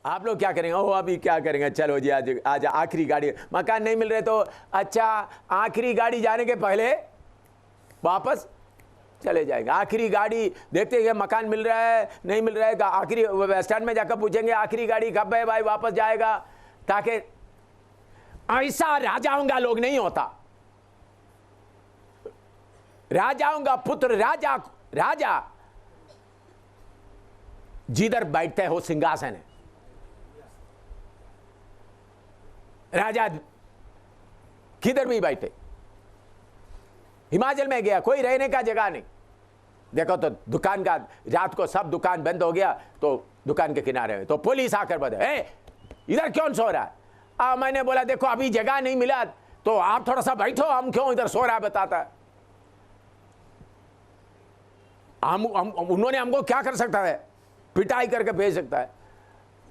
आप लोग क्या करेंगे? ओ अभी क्या करेंगे, चलो जी आज आज आखिरी गाड़ी, मकान नहीं मिल रहे तो अच्छा आखिरी गाड़ी जाने के पहले वापस चले जाएंगे। आखिरी गाड़ी देखते हैं मकान मिल रहा है नहीं मिल रहा है, आखिरी बस स्टैंड में जाकर पूछेंगे आखिरी गाड़ी कब है भाई, वापस जाएगा। ताकि ऐसा राजाओं का लोग नहीं होता। राजाओं का पुत्र राजा राजा जिधर बैठते हो सिंहासन है, राजा किधर भी बैठे। हिमाचल में गया, कोई रहने का जगह नहीं। देखो तो दुकान का, रात को सब दुकान बंद हो गया तो दुकान के किनारे तो पुलिस आकर बता, इधर क्यों सो रहा है? मैंने बोला देखो अभी जगह नहीं मिला तो आप थोड़ा सा बैठो, हम क्यों इधर सो रहा है बताता है। उन्होंने हमको क्या कर सकता है? पिटाई करके भेज सकता है।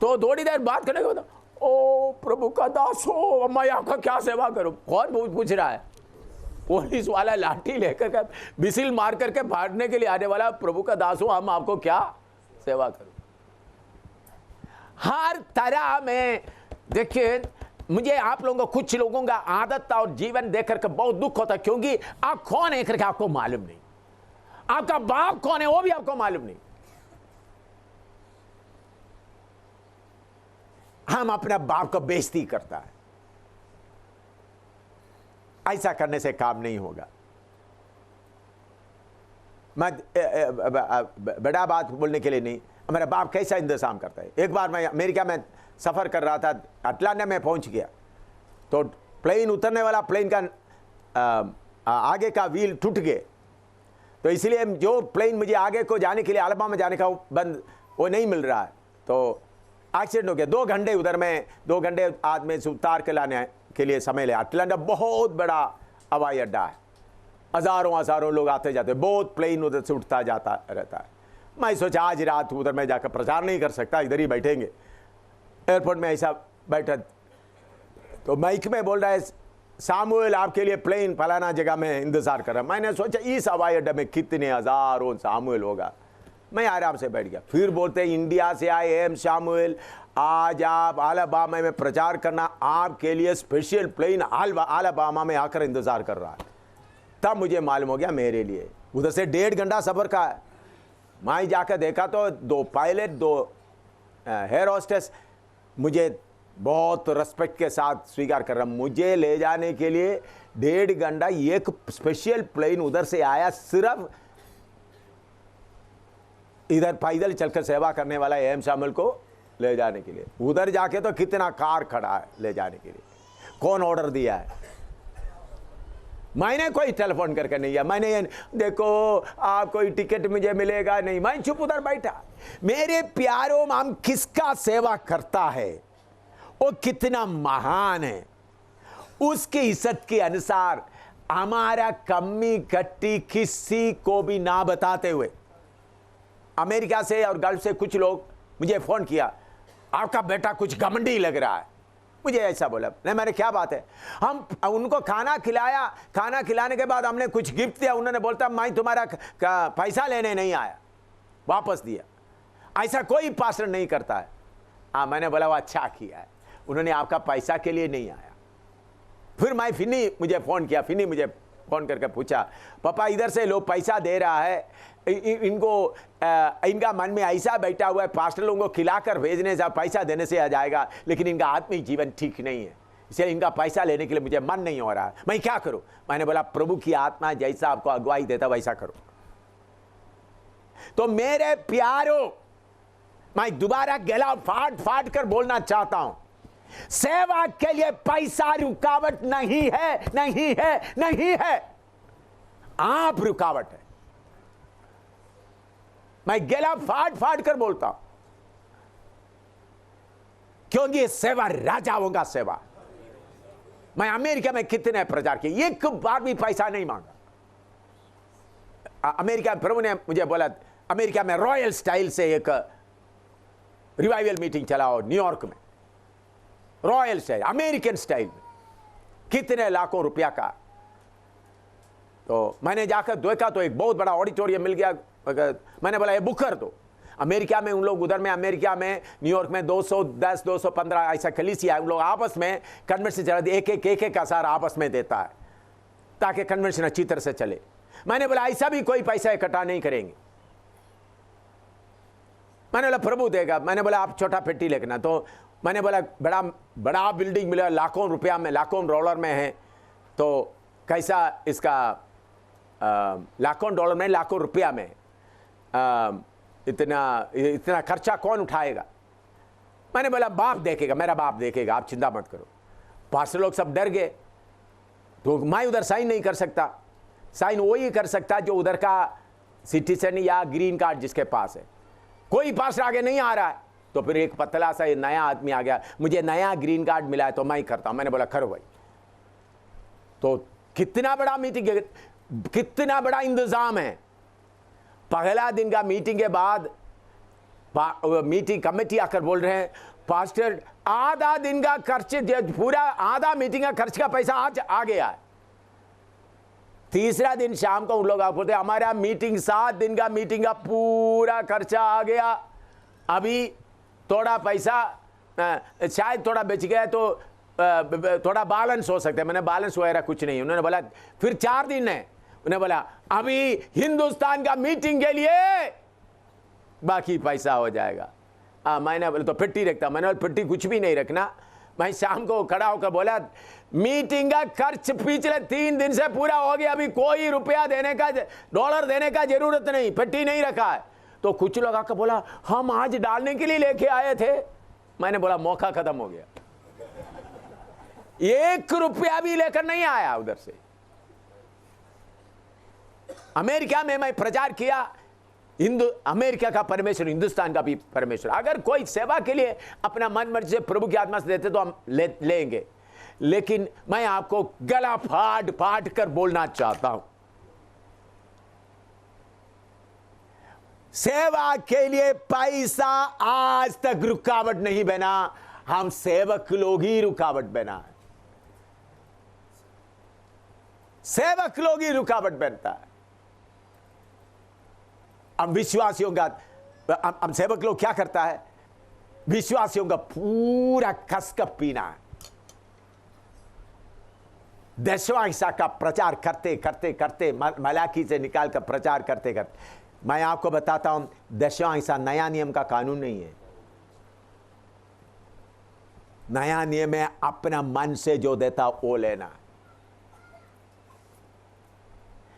तो थोड़ी देर बात करने के बाद, ओ प्रभु का दास हो, मैं आपका क्या सेवा करूं? कौन पूछ रहा है? पुलिस वाला लाठी लेकर के बिसिल मार करके भागने के लिए आने वाला, प्रभु का दास हो, हम आपको क्या सेवा करूं? हर तरह में देखिए, मुझे आप लोगों को, कुछ लोगों का आदत और जीवन देख करके बहुत दुख होता है, क्योंकि आप कौन है करके आपको मालूम नहीं, आपका बाप कौन है वो भी आपको मालूम नहीं। हम अपने बाप को बेइज्जती करता है। ऐसा करने से काम नहीं होगा। मैं बड़ा बात बोलने के लिए नहीं, मेरा बाप कैसा इंतजाम करता है। एक बार मैं अमेरिका में सफर कर रहा था, अटलांटा में पहुंच गया तो प्लेन उतरने वाला, प्लेन का आगे का व्हील टूट गए, तो इसलिए जो प्लेन मुझे आगे को जाने के लिए अलाबामा जाने का वो नहीं मिल रहा है, तो एक्सीडेंट हो गया। 2 घंटे उधर में, 2 घंटे आदमी से उतार के लाने के लिए समय ले। अटलांटा बहुत बड़ा हवाई अड्डा है, हजारों लोग आते जाते, बहुत प्लेन उधर से उठता जाता रहता है। मैं सोचा आज रात उधर में जाकर प्रचार नहीं कर सकता, इधर ही बैठेंगे। एयरपोर्ट में ऐसा बैठा तो माइक में बोल रहा है, सामुएल आपके लिए प्लेन फलाना जगह में इंतजार कर रहा। मैंने सोचा इस हवाई अड्डे में कितने हजारों सामुएल होगा, मैं आराम से बैठ गया। फिर बोलते इंडिया से आए एम सामुएल, आज आप अलाबामा में प्रचार करना, आपके लिए स्पेशल प्लेन अलाबामा में आकर इंतजार कर रहा है। तब मुझे मालूम हो गया मेरे लिए उधर से 1.5 घंटा सफर का है। मैं जाकर देखा तो 2 पायलट, 2 एयर होस्टेस मुझे बहुत रिस्पेक्ट के साथ स्वीकार कर रहा। मुझे ले जाने के लिए 1.5 घंटा एक स्पेशल प्लेन उधर से आया, सिर्फ इधर पैदल चलकर सेवा करने वाला एम सामुएल को ले जाने के लिए। उधर जाके तो कितना कार खड़ा है ले जाने के लिए। कौन ऑर्डर दिया है? मैंने कोई टेलीफोन करके नहीं किया, मैंने देखो आप कोई टिकट मुझे मिलेगा नहीं, मैं चुप उधर बैठा। मेरे प्यारों, हम किसका सेवा करता है वो कितना महान है, उसकी इज्जत के अनुसार हमारा कमी कट्टी किसी को भी ना बताते हुए। अमेरिका से और गल्फ से कुछ लोग मुझे फोन किया, आपका बेटा कुछ घमंडी लग रहा है। मुझे ऐसा बोला, नहीं मैंने क्या बात है? हम उनको खाना खिलाया, खाना खिलाने के बाद हमने कुछ गिफ्ट दिया, उन्होंने बोलता मैं तुम्हारा पैसा लेने नहीं आया, वापस दिया। ऐसा कोई पास्टर नहीं करता है। हाँ, मैंने बोला वो अच्छा किया है, उन्होंने आपका पैसा के लिए नहीं आया। फिर मैं फिनी मुझे फ़ोन किया, फिनी मुझे फ़ोन करके पूछा, पापा इधर से लोग पैसा दे रहा है, इनको इनका मन में ऐसा बैठा हुआ है पास्टर लोगों को खिलाकर भेजने से, पैसा देने से आ जाएगा, लेकिन इनका आत्मिक जीवन ठीक नहीं है, इसलिए इनका पैसा लेने के लिए मुझे मन नहीं हो रहा है, मैं क्या करूं? मैंने बोला प्रभु की आत्मा जैसा आपको अगुवाई देता वैसा करो। तो मेरे प्यारों, मैं दोबारा गला फाड़ फाड़ कर बोलना चाहता हूं, सेवा के लिए पैसा रुकावट नहीं है, नहीं है, नहीं है, आप रुकावट है। मैं गला फाड़ फाड़ कर बोलता हूं, क्योंकि ये सेवा राजाओं का सेवा। मैं अमेरिका में कितने प्रचार किए, एक बार भी पैसा नहीं मांगा। अमेरिका प्रभु ने मुझे बोला, अमेरिका में रॉयल स्टाइल से एक रिवाइवल मीटिंग चलाओ न्यूयॉर्क में, रॉयल स्टाइल, अमेरिकन स्टाइल में, कितने लाखों रुपया का। तो मैंने जाकर देखा तो एक बहुत बड़ा ऑडिटोरियम मिल गया। मैंने बोला ये बुक कर दो। अमेरिका में उन लोग उधर में, अमेरिका में न्यूयॉर्क में 210 215 ऐसा कलीसिया है, उन लोग आपस में कन्वेंशन चला, एक हजार आपस में देता है ताकि कन्वेंशन अच्छी तरह से चले। मैंने बोला ऐसा भी कोई पैसा इकट्ठा नहीं करेंगे। मैंने बोला प्रभु देगा। मैंने बोला आप छोटा पेटी लेना, तो मैंने बोला बड़ा बड़ा बिल्डिंग मिला, लाखों रुपया में, लाखों डॉलर में है, तो कैसा इसका लाखों डॉलर में, लाखों रुपया में इतना खर्चा कौन उठाएगा? मैंने बोला बाप देखेगा, मेरा बाप देखेगा, आप चिंता मत करो। पास्टर लोग सब डर गए, तो मैं उधर साइन नहीं कर सकता। साइन वही कर सकता जो उधर का सिटीजन या ग्रीन कार्ड जिसके पास है। कोई पास्टर आगे नहीं आ रहा है, तो फिर एक पतला सा नया आदमी आ गया, मुझे नया ग्रीन कार्ड मिला है तो मैं ही करता हूं। मैंने बोला करो भाई। तो कितना बड़ा मीटिंग है, कितना बड़ा इंतजाम है। पहला दिन का मीटिंग के बाद मीटिंग कमेटी आकर बोल रहे हैं पास्टर आधा दिन का खर्च, पूरा आधा मीटिंग का खर्च का पैसा आज आ गया है। तीसरा दिन शाम को उन लोग बोलते हमारा मीटिंग 7 दिन का मीटिंग का पूरा खर्चा आ गया, अभी थोड़ा पैसा शायद थोड़ा बच गया तो थोड़ा बैलेंस हो सकता है। मैंने बैलेंस वगैरह कुछ नहीं। उन्होंने बोला फिर 4 दिन है, उन्होंने बोला अभी हिंदुस्तान का मीटिंग के लिए बाकी पैसा हो जाएगा। मैंने बोला तो पेटी रखता। मैंने बोला पेटी कुछ भी नहीं रखना। मैं शाम को खड़ा होकर बोला मीटिंग का खर्च पिछले 3 दिन से पूरा हो गया, अभी कोई रुपया देने का, डॉलर देने का जरूरत नहीं, पेटी नहीं रखा है। तो कुछ लोग आकर बोला हम आज डालने के लिए लेके आए थे। मैंने बोला मौका खत्म हो गया, 1 रुपया भी लेकर नहीं आया उधर से। अमेरिका में मैं प्रचार किया, अमेरिका का परमेश्वर हिंदुस्तान का भी परमेश्वर। अगर कोई सेवा के लिए अपना मन मर्जी से प्रभु की आत्मा से देते तो हम लेंगे, लेकिन मैं आपको गला फाड़ फाड़ कर बोलना चाहता हूं, सेवा के लिए पैसा आज तक रुकावट नहीं बना, हम सेवक लोग ही रुकावट बना है। सेवक लोग ही रुकावट बनता है। अब विश्वासियों का, अब सेवक लोग क्या करता है, विश्वासियों का पूरा कसकर पीना है, 10वां हिस्सा का प्रचार करते करते करते, मलाकी से निकाल कर प्रचार करते करते। मैं आपको बताता हूं 10वां हिस्सा नया नियम का कानून नहीं है। नया नियम है अपना मन से जो देता वो लेना।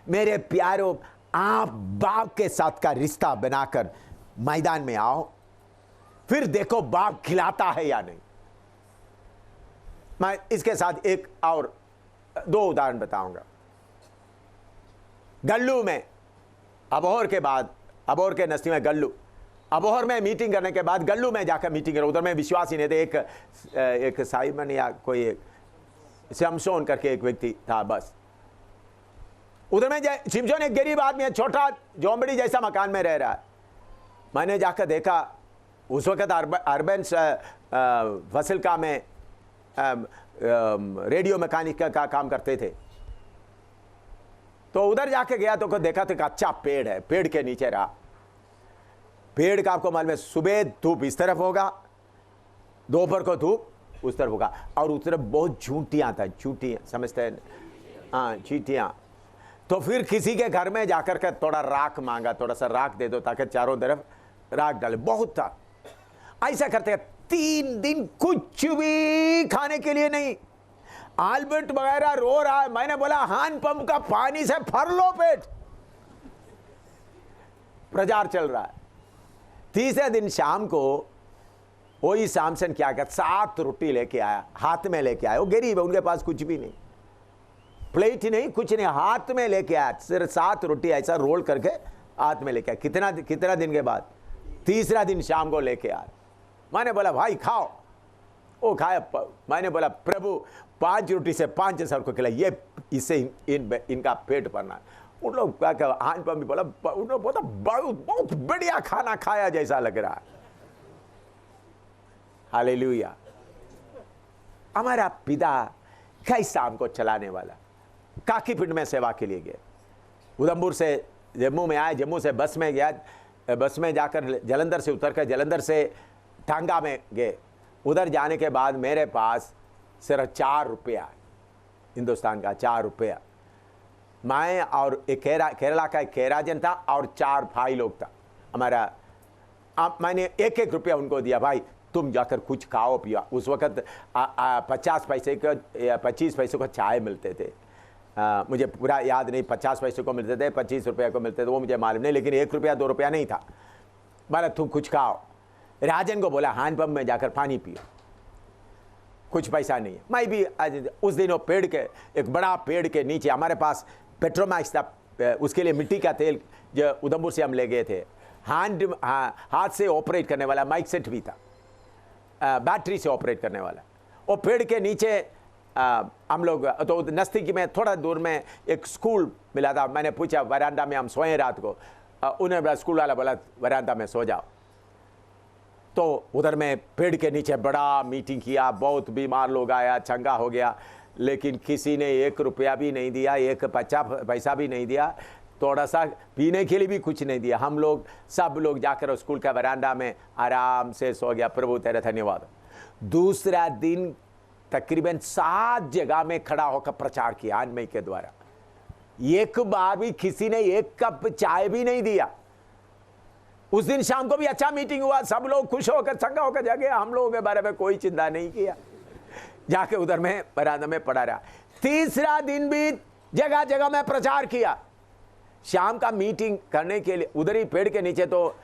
मेरे प्यारों, आप बाप के साथ का रिश्ता बनाकर मैदान में आओ, फिर देखो बाप खिलाता है या नहीं। मैं इसके साथ एक और 2 उदाहरण बताऊंगा। गल्लू में, अबोहर के बाद, अबोहर के नस्ती में गल्लू, अबोहर में मीटिंग करने के बाद गल्लू में जाकर मीटिंग कर, उधर में विश्वास ही नहीं थे। एक साइमन या कोई शमशोन करके एक व्यक्ति था, बस उधर में शिमशोन एक गरीब आदमी है, छोटा झोंपड़ी जैसा मकान में रह रहा है। मैंने जाकर देखा, उस वक्त अर्बन फसिल में रेडियो मैकेनिक का काम करते थे। तो उधर जाके गया तो देखा तो एक अच्छा पेड़ है, पेड़ के नीचे रहा। पेड़ का आपको मालूम है सुबह धूप इस तरफ होगा, दोपहर को धूप उस तरफ होगा, और उस तरफ बहुत झूठियां था, झूठियां समझते हैं, हाँ चींटियां। तो फिर किसी के घर में जाकर के थोड़ा राख मांगा, थोड़ा सा राख दे दो ताकि चारों तरफ राख डाले, बहुत था। ऐसा करते 3 दिन कुछ भी खाने के लिए नहीं। आल्बर्ट वगैरह रो रहा है। मैंने बोला हैंड पंप का पानी से भर लो पेट। प्रचार चल रहा है। तीसरे दिन शाम को वही सामसन क्या कर 7 रोटी लेके आया, हाथ में लेके आया। वो गरीब है, उनके पास कुछ भी नहीं, प्लेट ही नहीं, कुछ नहीं, हाथ में लेके आया। सिर्फ 7 रोटी ऐसा रोल करके हाथ में लेके आया। कितना दिन के बाद? तीसरा दिन शाम को लेके आया। मैंने बोला भाई खाओ, वो खाया। मैंने बोला प्रभु 5 रोटी से 5,000 को खिला, ये इससे इनका पेट भरना। उन लोग क्या हान पर भी बोला, उन लोग बहुत बढ़िया खाना खाया जैसा लग रहा है। हालेलुया। हमारा पिता कैसा हमको चलाने वाला। काकीपिंड में सेवा के लिए गए, उधमपुर से जम्मू में आए, जम्मू से बस में गया, बस में जाकर जलंधर से उतर कर जलंधर से टांगा में गए। उधर जाने के बाद मेरे पास सिर्फ 4 रुपया, हिंदुस्तान का 4 रुपया। मैं और एक केरला का एक केराजन था और 4 भाई लोग था हमारा। मैंने 1-1 रुपया उनको दिया, भाई तुम जाकर कुछ खाओ पिया। उस वक़्त 50 पैसे का 25 पैसों का चाय मिलते थे। मुझे पूरा याद नहीं, 50 पैसे को मिलते थे, 25 रुपये को मिलते थे, वो मुझे मालूम नहीं, लेकिन 1 रुपया 2 रुपया नहीं था। बोला तुम कुछ खाओ। राजन को बोला हैंडपम्प में जाकर पानी पियो, कुछ पैसा नहीं है। मैं भी उस दिन वो पेड़ के, एक बड़ा पेड़ के नीचे, हमारे पास पेट्रोमैक्स था, उसके लिए मिट्टी का तेल जो उधमपुर से हम ले गए थे। हाथ से ऑपरेट करने वाला माइक सेट भी था, बैटरी से ऑपरेट करने वाला। वो पेड़ के नीचे हम लोग, तो नज़दीकी में थोड़ा दूर में एक स्कूल मिला था। मैंने पूछा वरांडा में हम सोए रात को, उन्हें बोला, स्कूल वाला बोला वरांडा में सो जाओ। तो उधर में पेड़ के नीचे बड़ा मीटिंग किया, बहुत बीमार लोग आया, चंगा हो गया, लेकिन किसी ने 1 रुपया भी नहीं दिया, 1 पैसा भी नहीं दिया, थोड़ा सा पीने के लिए भी कुछ नहीं दिया। हम लोग सब लोग जाकर स्कूल का वरांडा में आराम से सो गया। प्रभु तेरा धन्यवाद। दूसरा दिन तकरीबन 7 जगह में खड़ा होकर प्रचार किया अन्मय के द्वारा। एक बार भी किसी ने 1 कप चाय भी नहीं दिया। उस दिन शाम को भी अच्छा मीटिंग हुआ, सब लोग खुश होकर चंगा होकर जाके, हम लोगों के बारे में कोई चिंता नहीं किया, जाके उधर में बरामदा में पड़ा रहा। तीसरा दिन भी जगह जगह में प्रचार किया। शाम का मीटिंग करने के लिए उधर ही पेड़ के नीचे, तो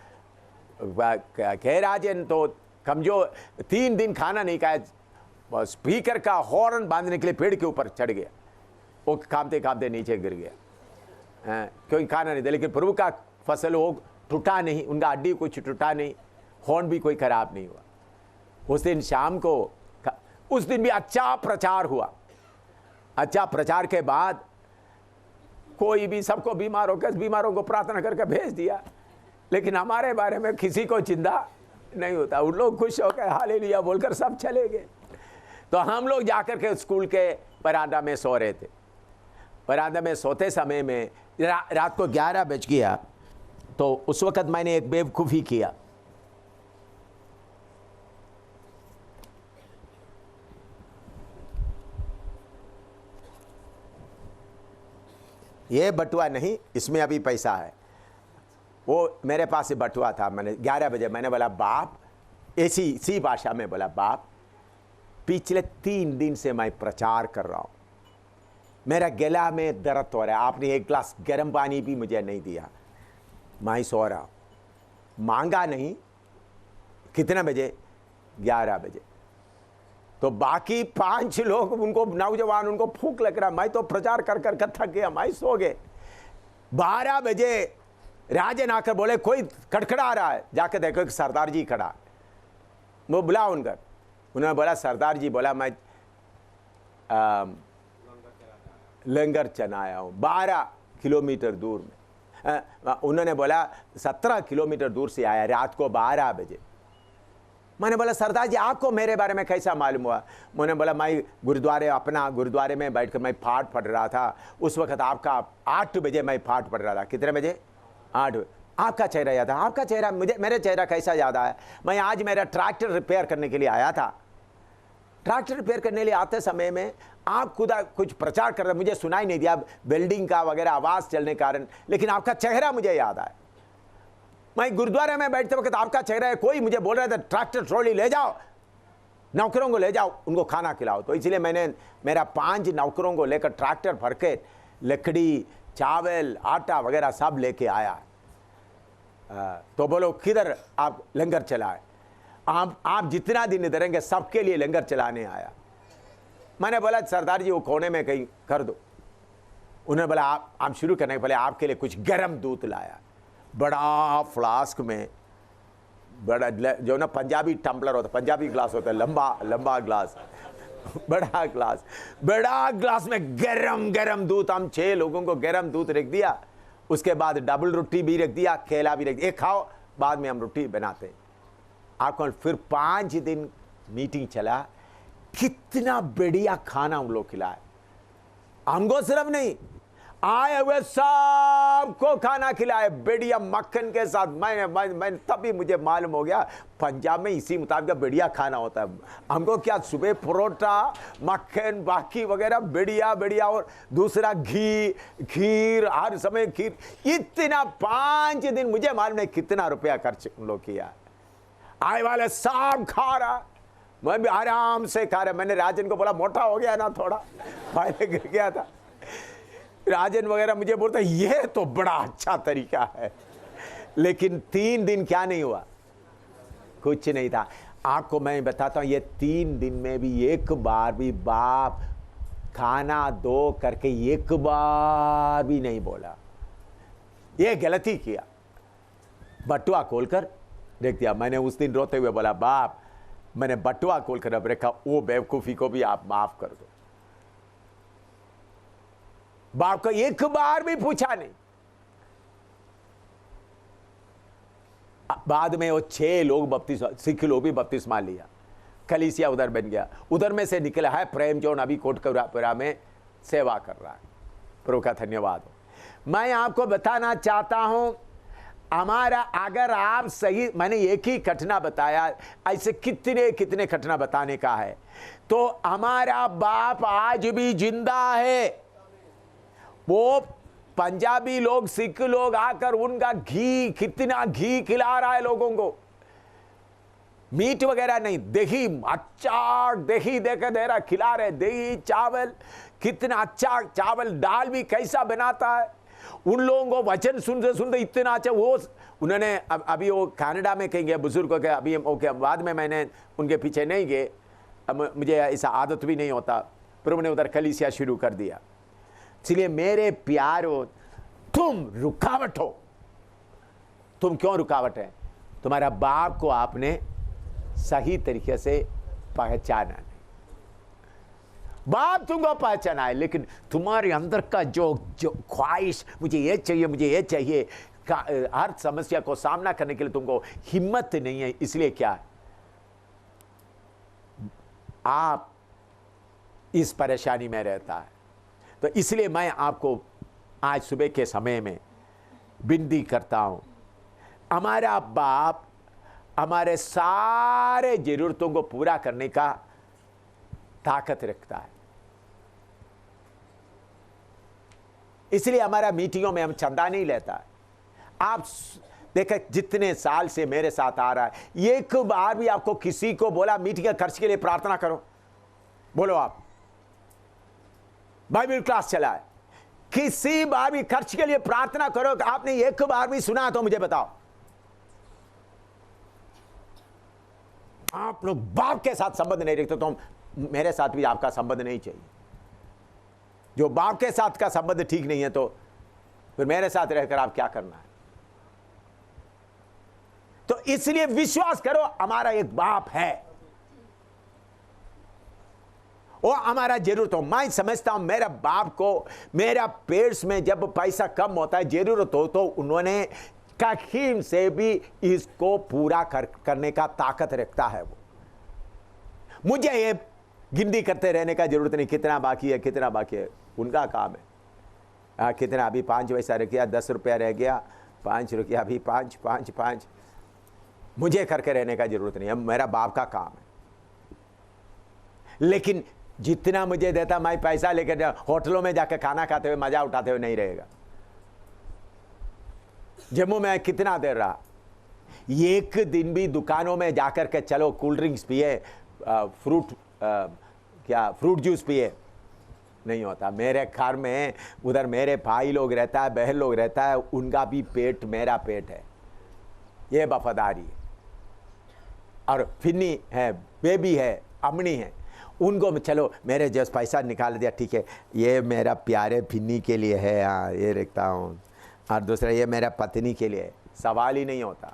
केराजन तो कमजोर, 3 दिन खाना नहीं खाया, स्पीकर का हॉर्न बांधने के लिए पेड़ के ऊपर चढ़ गया, वो कामते कामते नीचे गिर गया, क्योंकि खाना नहीं था। लेकिन प्रभु का फसल वो टूटा नहीं, उनका हड्डी कुछ टूटा नहीं, हॉर्न भी कोई खराब नहीं हुआ। उस दिन शाम को, उस दिन भी अच्छा प्रचार हुआ। अच्छा प्रचार के बाद कोई भी, सबको बीमारों को प्रार्थना करके भेज दिया, लेकिन हमारे बारे में किसी को चिंता नहीं होता। उन लोग खुश होकर हालेलुया बोलकर सब चले गए। तो हम लोग जाकर के स्कूल के बरामदा में सो रहे थे। बरामदा में सोते समय में रात को 11 बज गया। तो उस वक्त मैंने एक बेवकूफ़ी किया। ये बटुआ नहीं, इसमें अभी पैसा है। वो मेरे पास से बटुआ था। मैंने 11 बजे मैंने बोला बाप, इसी भाषा में बोला, बाप पिछले 3 दिन से मैं प्रचार कर रहा हूँ, मेरा गला में दर्द हो रहा है, आपने 1 गिलास गर्म पानी भी मुझे नहीं दिया, मैं सो रहा हूँ। मांगा नहीं। कितने बजे? 11 बजे। तो बाकी 5 लोग, उनको नौजवान, उनको भूख लग रहा, मैं तो प्रचार कर कर थक गया, मैं सो गए। 12 बजे राजन आकर बोले कोई खड़खड़ा रहा है, जाकर देखो एक सरदार जी खड़ा। वो बुला उनकर, उन्होंने बोला सरदार जी, बोला मैं लंगर चलाया हूँ 12 किलोमीटर दूर में। उन्होंने बोला 17 किलोमीटर दूर से आया, रात को 12 बजे। मैंने बोला सरदार जी आपको मेरे बारे में कैसा मालूम हुआ? मैंने बोला मैं अपना गुरुद्वारे में बैठकर मैं पाठ पढ़ रहा था, उस वक्त आपका 8 बजे मैं पाठ पढ़ रहा था। कितने बजे? 8 बजे। आपका चेहरा याद है? आपका चेहरा मुझे, मेरा चेहरा कैसा याद आया? मैं आज मेरा ट्रैक्टर रिपेयर करने के लिए आया था। ट्रैक्टर रिपेयर करने के लिए आते समय में आप खुदा कुछ प्रचार कर रहे, मुझे सुनाई नहीं दिया, वेल्डिंग का वगैरह आवाज़ चलने के कारण, लेकिन आपका चेहरा मुझे याद आया। मैं गुरुद्वारे में बैठते वक्त आपका चेहरा है, कोई मुझे बोल रहा था ट्रैक्टर ट्रॉली ले जाओ, नौकरों को ले जाओ, उनको खाना खिलाओ। तो इसलिए मैंने मेरा 5 नौकरों को लेकर ट्रैक्टर भर के लकड़ी, चावल, आटा वगैरह सब लेके आया। तो बोलो किधर आप लंगर चलाए? आप जितना दिन इधर रहेंगे सबके लिए लंगर चलाने आया। मैंने बोला सरदार जी वो कोने में कहीं कर दो। उन्होंने बोला आप शुरू करने के पहले आपके लिए कुछ गर्म दूध लाया, बड़ा फ्लास्क में, बड़ा जो ना पंजाबी टम्पलर होता, पंजाबी ग्लास होता है, लंबा ग्लास, बड़ा ग्लास में गरम दूध। हम 6 लोगों को गरम दूध रख दिया, उसके बाद डबल रोटी भी रख दिया, केला भी रख दिया, एक खाओ, बाद में हम रोटी बनाते हैं आपको। फिर 5 दिन मीटिंग चला, कितना बढ़िया खाना हम लोग खिलाए। हमको सिर्फ नहीं, आए हुए सबको खाना खिलाए बढ़िया मक्खन के साथ। मैं तभी मुझे मालूम हो गया पंजाब में इसी मुताबिक बढ़िया खाना होता है। हमको क्या सुबह परोठा मक्खन बाकी वगैरह बढ़िया बढ़िया, और दूसरा घी खीर, हर समय खीर। इतना 5 दिन मुझे मालूम नहीं कितना रुपया खर्च उन लोग किया। आए वाले सब खा रहा, मैं भी आराम से खा रहा। मैंने राजन को बोला मोटा हो गया ना थोड़ा, पहले गिर गया था। राजन वगैरह मुझे बोलता ये तो बड़ा अच्छा तरीका है। लेकिन 3 दिन क्या नहीं हुआ, कुछ नहीं था। आपको मैं बताता हूं, ये 3 दिन में भी एक बार भी बाप खाना दो करके एक बार भी नहीं बोला। ये गलती किया, बटुआ खोलकर देख दिया। मैंने उस दिन रोते हुए बोला बाप मैंने बटुआ खोलकर अब रखा, वो बेवकूफी को भी आप माफ कर दो। बाप को एक बार भी पूछा नहीं। बाद में वो 6 लोग बपतिस्मा, सिख लोग भी बपतिस्मा लिया, कलीसिया उधर बन गया। उधर में से निकला है प्रेम जोन, अभी कोटकपुरा में सेवा कर रहा है। प्रभु का धन्यवाद हो। मैं आपको बताना चाहता हूं, हमारा अगर आप सही, मैंने एक ही घटना बताया, ऐसे कितने कितने घटना बताने का है। तो हमारा बाप आज भी जिंदा है। वो पंजाबी लोग सिख लोग आकर उनका घी, कितना घी खिला रहा है लोगों को। मीट वगैरह नहीं, दही, अच्छा दही देकर दे रहा, खिला रहे। दही चावल, कितना अच्छा चावल, दाल भी कैसा बनाता है। उन लोगों को वचन सुनते सुनते इतना अच्छा। वो उन्होंने अभी वो कनाडा में कहीं गए बुजुर्गों के, अभी ओके बाद में मैंने उनके पीछे नहीं गए, अब मुझे ऐसा आदत भी नहीं होता। प्रभु ने उधर कलीसिया शुरू कर दिया। इसलिए मेरे प्यारो, तुम रुकावट हो। तुम क्यों रुकावट है? तुम्हारा बाप को आपने सही तरीके से पहचाना नहीं। बाप तुमको पहचाना है, लेकिन तुम्हारे अंदर का जो ख्वाहिश, मुझे ये चाहिए मुझे ये चाहिए, हर समस्या को सामना करने के लिए तुमको हिम्मत नहीं है। इसलिए क्या आप इस परेशानी में रहता है। तो इसलिए मैं आपको आज सुबह के समय में विनती करता हूं, हमारा बाप हमारे सारे जरूरतों को पूरा करने का ताकत रखता है। इसलिए हमारा मीटिंगों में हम चंदा नहीं लेता है। आप देखें जितने साल से मेरे साथ आ रहा है, एक बार भी आपको किसी को बोला मीटिंग के खर्च के लिए प्रार्थना करो? बोलो आप, बाइबल क्लास चला है, किसी बार भी खर्च के लिए प्रार्थना करो? आपने एक बार भी सुना तो मुझे बताओ। आप लोग बाप के साथ संबंध नहीं रखते तो मेरे साथ भी आपका संबंध नहीं चाहिए। जो बाप के साथ का संबंध ठीक नहीं है तो फिर मेरे साथ रहकर आप क्या करना है? तो इसलिए विश्वास करो, हमारा एक बाप है, वो हमारा जरूरत हो। मैं समझता हूं मेरा बाप को, मेरा पेट्स में जब पैसा कम होता है, जरूरत हो, तो उन्होंने कहीं से भी इसको पूरा करने का ताकत रखता है। वो मुझे ये गिनती करते रहने का जरूरत नहीं, कितना बाकी है कितना बाकी है, उनका काम है। कितना अभी 5 पैसा रह गया, 10 रुपया रह गया, 5 रुपया अभी 5 5 5, मुझे करके रहने का जरूरत नहीं है, मेरा बाप का काम है। लेकिन जितना मुझे देता, मैं पैसा लेकर होटलों में जाकर खाना खाते हुए मजा उठाते हुए नहीं रहेगा। जम्मू में कितना देर रहा, एक दिन भी दुकानों में जाकर के चलो कोल्ड ड्रिंक्स पिए, फ्रूट जूस पिए, नहीं होता। मेरे घर में उधर मेरे भाई लोग रहता है, बहन लोग रहता है, उनका भी पेट मेरा पेट है, ये वफादारी है। और फिन्नी है, बेबी है, अमनी है, उनको चलो मेरे जैसे पैसा निकाल दिया, ठीक है, ये मेरा प्यारे फिन्नी के लिए है, हाँ ये रखता हूँ, और दूसरा ये मेरा पत्नी के लिए, सवाल ही नहीं होता।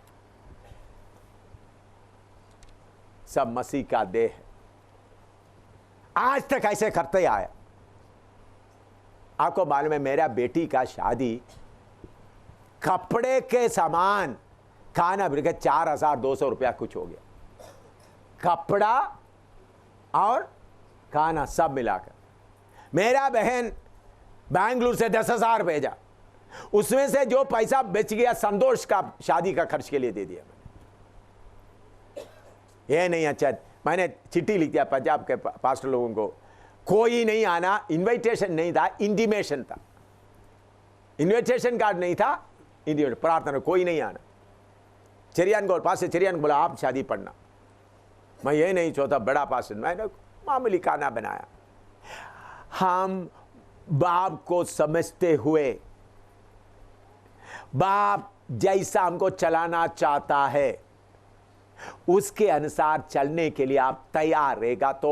सब मसीह का देह है, आज तक ऐसे करते आया। आपको मालूम है मेरा बेटी का शादी कपड़े के सामान खाना बिके 4,200 रुपया कुछ हो गया, कपड़ा और खाना सब मिलाकर। मेरा बहन बैंगलोर से 10,000 भेजा, उसमें से जो पैसा बच गया संतोष का शादी का खर्च के लिए दे दिया मैंने। ये नहीं अच्छा, मैंने चिट्ठी लिख दिया पंजाब के पास्टर लोगों को, कोई नहीं आना, इनविटेशन नहीं था, इंटीमेशन था। इनविटेशन कार्ड नहीं था, इंटीमेशन, प्रार्थना, कोई नहीं आना। चेरियान को, पास से चेरियान को बोला आप शादी पढ़ना। मैं ये नहीं चाहता बड़ा पास, मैंने मामूली खाना बनाया। हम बाप को समझते हुए, बाप जैसा हमको चलाना चाहता है उसके अनुसार चलने के लिए आप तैयार रहेगा तो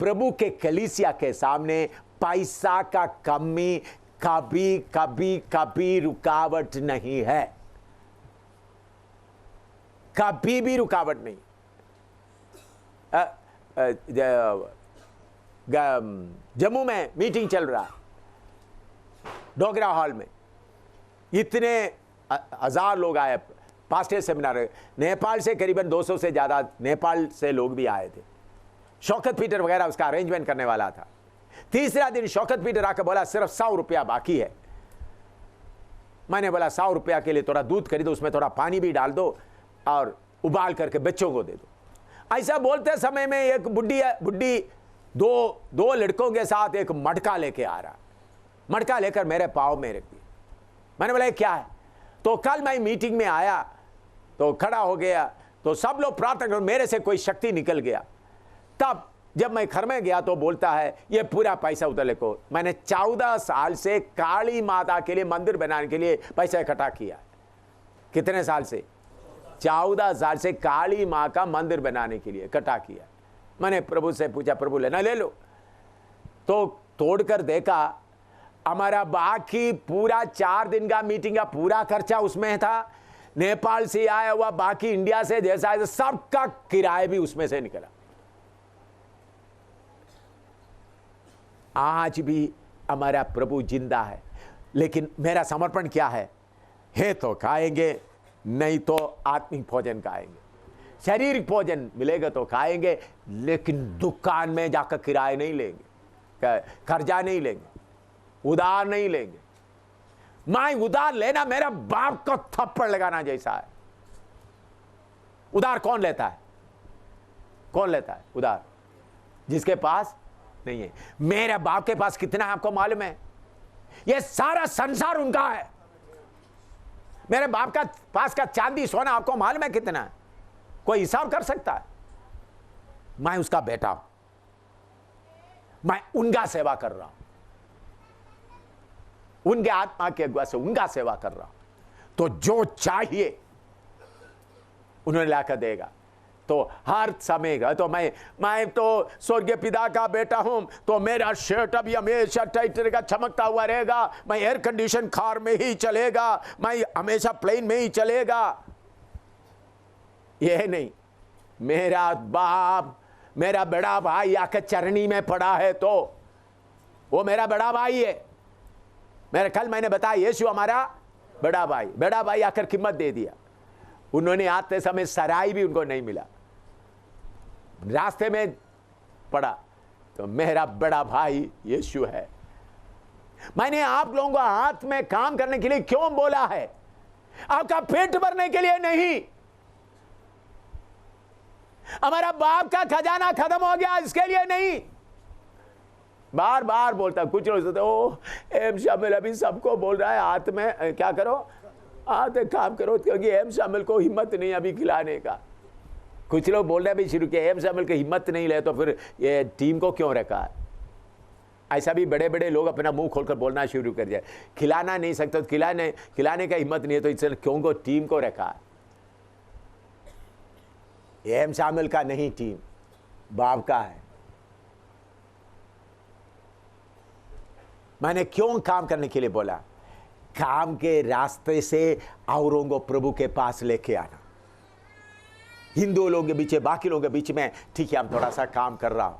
प्रभु के कलीसिया के सामने पैसा का कमी कभी कभी कभी रुकावट नहीं है, कभी भी रुकावट नहीं। जम्मू में मीटिंग चल रहा है, डोगरा हॉल में इतने 1000 लोग आए, पास्टर सेमिनार। नेपाल से करीबन 200 से ज़्यादा नेपाल से लोग भी आए थे। शौकत पीटर वगैरह उसका अरेंजमेंट करने वाला था। तीसरा दिन शौकत पीटर आकर बोला सिर्फ 100 रुपया बाकी है। मैंने बोला 100 रुपया के लिए थोड़ा दूध खरीदो, उसमें थोड़ा पानी भी डाल दो और उबाल करके बच्चों को दे दो। ऐसा बोलते समय में एक बुढ़ी दो लड़कों के साथ एक मटका लेके आ रहा, मटका लेकर मेरे पाँव में रख दिया। मैंने बोला क्या है? तो कल मैं मीटिंग में आया तो खड़ा हो गया तो सब लोग प्रार्थना कर, मेरे से कोई शक्ति निकल गया। तब जब मैं घर में गया तो बोलता है ये पूरा पैसा उधर लेको। मैंने 14 साल से काली माता के लिए मंदिर बनाने के लिए पैसा इकट्ठा किया। कितने साल से? 14 साल से काली माँ का मंदिर बनाने के लिए इकट्ठा किया। मैंने प्रभु से पूछा प्रभु लेना ले लो, तो तोड़कर देखा हमारा बाकी पूरा 4 दिन का मीटिंग का पूरा खर्चा उसमें था। नेपाल से आया हुआ, बाकी इंडिया से जैसा सबका किराया भी उसमें से निकला। आज भी हमारा प्रभु जिंदा है, लेकिन मेरा समर्पण क्या है तो खाएंगे, नहीं तो आत्मिक भोजन खाएंगे। शारीरिक भोजन मिलेगा तो खाएंगे, लेकिन दुकान में जाकर किराया नहीं लेंगे, कर्जा नहीं लेंगे, उधार नहीं लेंगे। मैं उधार लेना मेरा बाप को थप्पड़ लगाना जैसा है। उधार कौन लेता है? कौन लेता है उधार? जिसके पास नहीं है। मेरे बाप के पास कितना है आपको मालूम है? यह सारा संसार उनका है। मेरे बाप का पास का चांदी सोना आपको मालूम है कितना है? कोई हिसाब कर सकता है? मैं उसका बेटा हूं, मैं उनका सेवा कर रहा हूं, उनके आत्मा के अगुआ से उनका सेवा कर रहा हूं। तो जो चाहिए उन्होंने लाकर देगा। तो हर समय तो मैं तो स्वर्गीय पिता का बेटा हूं, तो मेरा शर्ट अभी हमेशा टाइट रहेगा, चमकता हुआ रहेगा, मैं एयर कंडीशन कार में ही चलेगा, मैं हमेशा प्लेन में ही चलेगा। यह नहीं, मेरा बाप, मेरा बड़ा भाई आकर चरनी में पड़ा है तो वो मेरा बड़ा भाई है। मेरे कल मैंने बताया यीशु हमारा बड़ा भाई आकर कीमत दे दिया। उन्होंने आते समय सराय भी उनको नहीं मिला, रास्ते में पड़ा, तो मेरा बड़ा भाई यीशु है। मैंने आप लोगों को हाथ में काम करने के लिए क्यों बोला है? आपका पेट भरने के लिए नहीं। हमारा बाप का खजाना खत्म हो गया इसके लिए नहीं। बार बार बोलता, कुछ लोग सोचते ओ एम शामिल अभी सबको बोल रहा है हाथ में क्या करो, हाथ काम करो, क्योंकि एम शामिल को हिम्मत नहीं अभी खिलाने का। कुछ लोग बोल रहे भी शुरू किया एम शामिल की हिम्मत नहीं ले तो फिर ये टीम को क्यों रखा है? ऐसा भी बड़े बड़े लोग अपना मुंह खोलकर बोलना शुरू कर दिया, खिलाना नहीं सकते तो खिलाने का हिम्मत नहीं है तो इसने क्यों को टीम को रखा है? एम शामिल का नहीं, टीम बाप का है। मैंने क्यों काम करने के लिए बोला? काम के रास्ते से औरों को प्रभु के पास लेके आना। हिंदू लोगों के बीच, बाकी लोगों के बीच में ठीक है हम थोड़ा सा काम कर रहा हूं,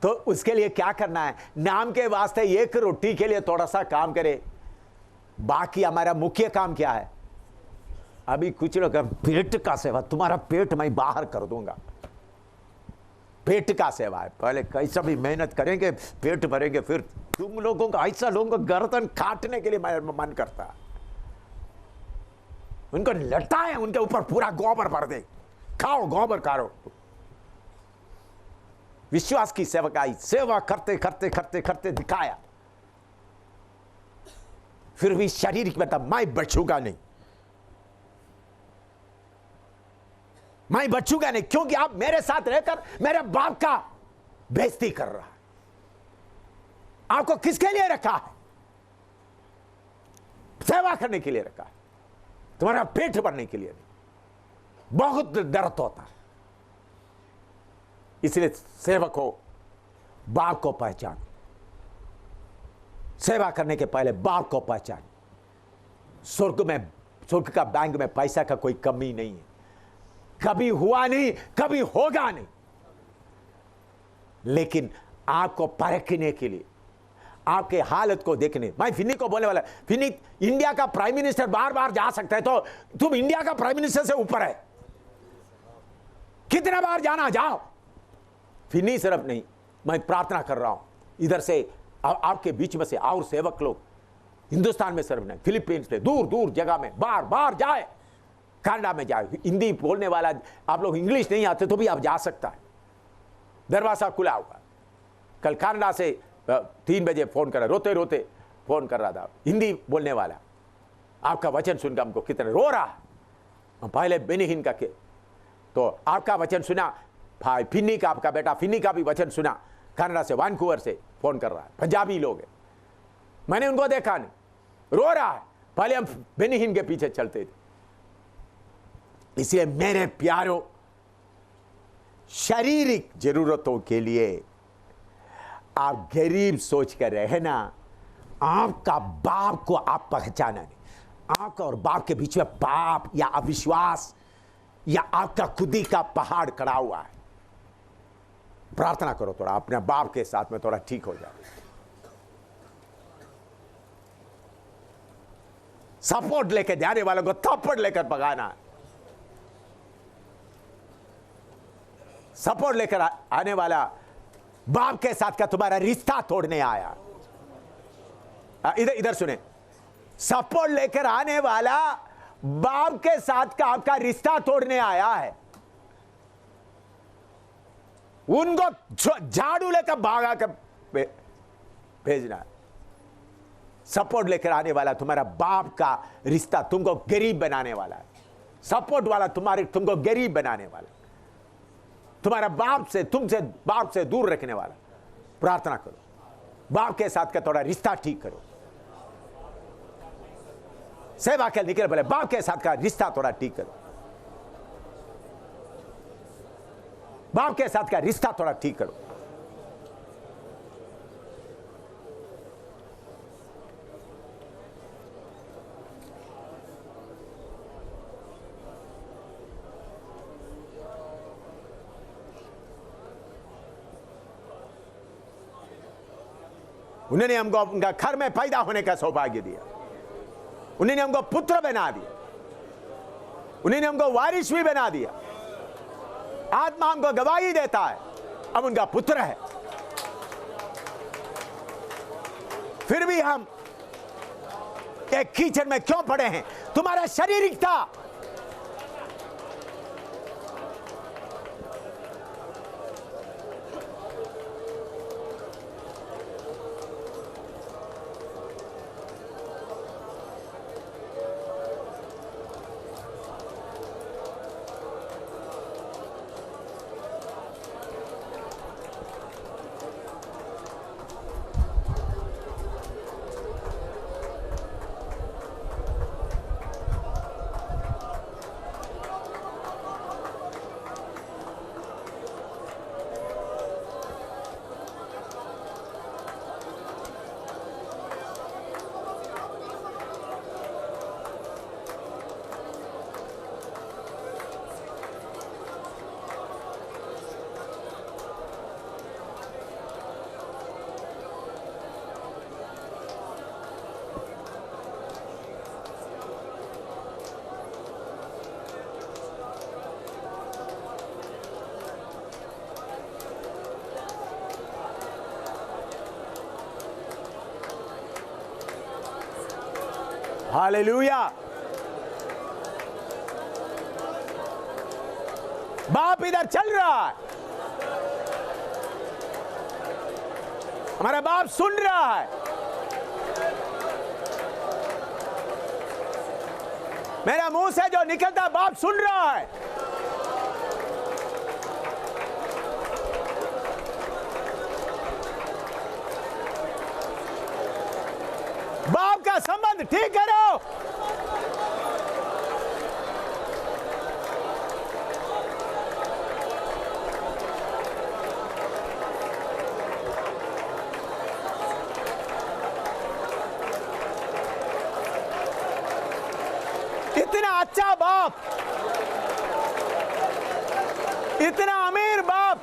तो उसके लिए क्या करना है? नाम के वास्ते एक रोटी के लिए थोड़ा सा काम करे, बाकी हमारा मुख्य काम क्या है? अभी कुछ लोग पेट का सेवा, तुम्हारा पेट मैं बाहर कर दूंगा, पेट का सेवा है। पहले कैसा भी मेहनत करेंगे, पेट भरेंगे, फिर तुम लोगों को, ऐसा लोगों को गर्दन काटने के लिए मन करता, उनको लटाए, उनके ऊपर पूरा गोबर भर दे, खाओ गोबर खाओ। विश्वास की सेवकाई, सेवा करते करते करते करते दिखाया, फिर भी शारीरिक में तब मैं बचूंगा नहीं, मैं बचूंगा नहीं, क्योंकि आप मेरे साथ रहकर मेरे बाप का बेइज्जती कर रहा है। आपको किसके लिए रखा है? सेवा करने के लिए रखा है, तुम्हारा पेट भरने के लिए नहीं। बहुत दर्द होता है, इसलिए सेवक हो, बाप को पहचान, सेवा करने के पहले बाप को पहचान। स्वर्ग का बैंक में पैसा का कोई कमी नहीं है, कभी हुआ नहीं, कभी होगा नहीं, लेकिन आपको परखने के लिए, आपके हालत को देखने। मैं फिन्नी को बोलने वाला, फिन्नी इंडिया का प्राइम मिनिस्टर बार बार जा सकता है, तो तुम इंडिया का प्राइम मिनिस्टर से ऊपर है, कितना बार जाना, जाओ। फिन्नी सिर्फ नहीं, मैं प्रार्थना कर रहा हूं इधर से आपके बीच में से और सेवक लोग हिंदुस्तान में सिर्फ नहीं, फिलीपींस में, दूर दूर जगह में बार बार जाए, कनाडा में जाए। हिंदी बोलने वाला, आप लोग इंग्लिश नहीं आते तो भी आप जा सकता है, दरवाजा खुला हुआ। कल कनाडा से 3 बजे फोन कर रहा, रोते रोते फोन कर रहा था, हिंदी बोलने वाला, आपका वचन सुनकर हमको कितने रो रहा है। पहले बेनिहिन का के तो आपका वचन सुना, भाई फिन्नी का, आपका बेटा फिन्नी का भी वचन सुना, कनाडा से, वैंकूवर से फोन कर रहा है, पंजाबी लोग हैं, मैंने उनको देखा नहीं, रो रहा है। पहले हम बेनिहिन के पीछे चलते थे। इसलिए मेरे प्यारों, शारीरिक जरूरतों के लिए आप गरीब सोच कर रहना, आपका बाप को आप पहचाना नहीं। आपका और बाप के बीच में पाप या अविश्वास या आपका खुदी का पहाड़ खड़ा हुआ है। प्रार्थना करो थोड़ा अपने बाप के साथ में, थोड़ा ठीक हो जाए। सपोर्ट लेकर जाने वालों को थप्पड़ लेकर भगाना है। सपोर्ट लेकर आने वाला बाप के साथ का तुम्हारा रिश्ता तोड़ने आया। इधर सुने, सपोर्ट लेकर आने वाला बाप के साथ का आपका रिश्ता तोड़ने आया है। उनको झाड़ू लेकर भागा कर भेजना है। सपोर्ट लेकर आने वाला तुम्हारा बाप का रिश्ता तुमको गरीब बनाने वाला है। सपोर्ट वाला तुमको गरीब बनाने वाला, तुम्हारा बाप से, तुमसे बाप से दूर रखने वाला। प्रार्थना करो, बाप के साथ का थोड़ा रिश्ता ठीक करो। सेवा के निकले बोले, बाप के साथ का रिश्ता थोड़ा ठीक करो, बाप के साथ का रिश्ता थोड़ा ठीक करो। उन्होंने हमको उनका घर में पैदा होने का सौभाग्य दिया, उन्होंने हमको पुत्र बना दिया, उन्होंने हमको वारिस भी बना दिया। आत्मा हमको गवाही देता है, अब उनका पुत्र है। फिर भी हम एक कीचड़ में क्यों पड़े हैं? तुम्हारा शारीरिकता, हालेलुया। बाप इधर चल रहा है, हमारा बाप सुन रहा है। मेरा मुंह से जो निकलता बाप सुन रहा है। बाप का संबंध ठीक करो। इतना अच्छा बाप, इतना अमीर बाप,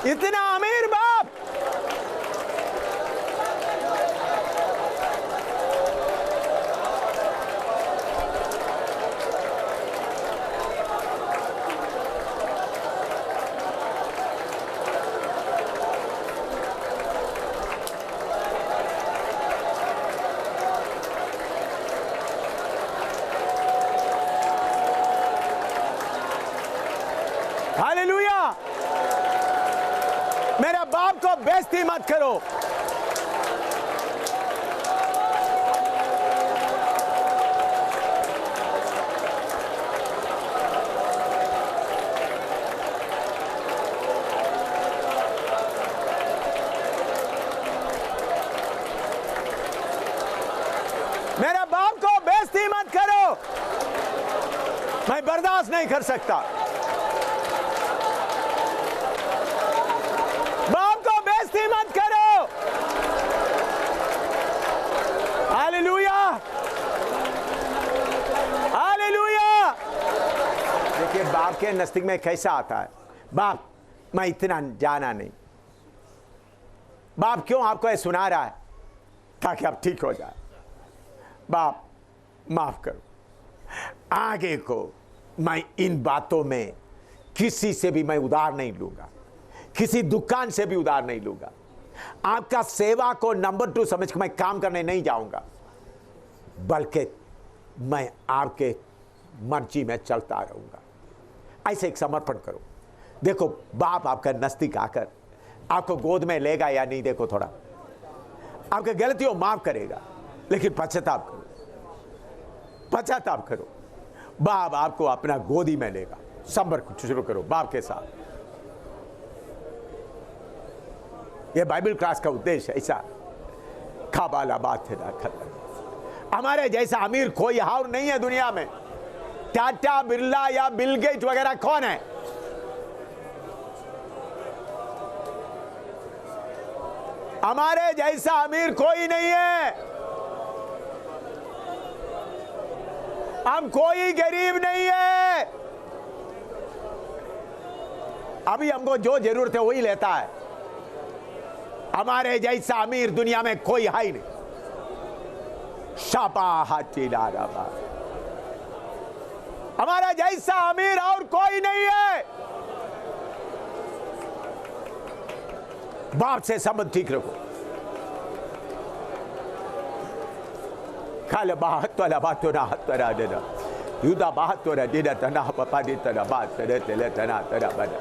इतना अमीर बाप, हालेलुया। मेरे बाप को बेइज्जती मत करो। मेरे बाप को बेइज्जती मत करो, मैं बर्दाश्त नहीं कर सकता। मत करो। Hallelujah, hallelujah. देखिए बाप के नजदीक में कैसा आता है। बाप मैं इतना जाना नहीं। बाप क्यों आपको ये सुना रहा है? ताकि आप ठीक हो जाए। बाप माफ करो, आगे को मैं इन बातों में किसी से भी मैं उधार नहीं लूंगा, किसी दुकान से भी उधार नहीं लूंगा। आपका सेवा को नंबर 2 समझ के मैं काम करने नहीं जाऊंगा, बल्कि मैं आपके मर्जी में चलता रहूंगा। ऐसे एक समर्पण करो। देखो बाप आपका नजदीक आकर आपको गोद में लेगा या नहीं। देखो थोड़ा आपकी गलतियों माफ करेगा, लेकिन पश्चाताप करो, पश्चाताप करो। बाप आपको अपना गोदी में लेगा। संपर्क शुरू करो बाप के साथ। यह बाइबल क्लास का उद्देश्य ऐसा खाबाला बात है ना खत्म। हमारे जैसा अमीर कोई और नहीं है दुनिया में। टाटा बिरला या बिल गेट वगैरह कौन है? हमारे जैसा अमीर कोई नहीं है। हम कोई गरीब नहीं है। अभी हमको जो जरूरत है वही लेता है। हमारे जैसा अमीर दुनिया में कोई है ही नहीं। शापा हाथी डारा, हमारा जैसा अमीर और कोई नहीं है। बाप से संबंध ठीक रखो। खाले बाहत वाला बात तो ना हाथ ना देना युद्धा बाहत तो ना देना तना पापा दे तना बात तेरे तेले तना तेरा बना।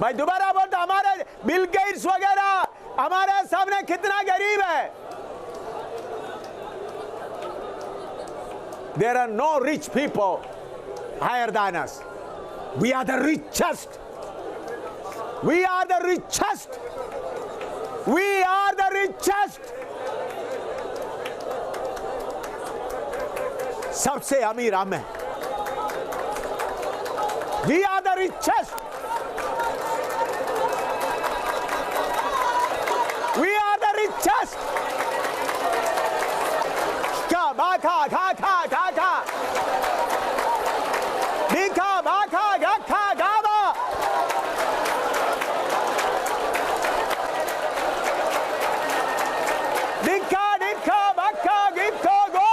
भाई दोबारा बोलता, हमारे बिल गेट्स वगैरह हमारे सामने कितना गरीब है। There are no rich people higher than us. We are the richest. We are the richest. We are the richest. सबसे अमीर हम हैं। We are the richest. We are the richest. Ka ba kha kha kha kha kha. Dikha ba kha ga kha ga ba. Dikha dikha ba kha gikha go.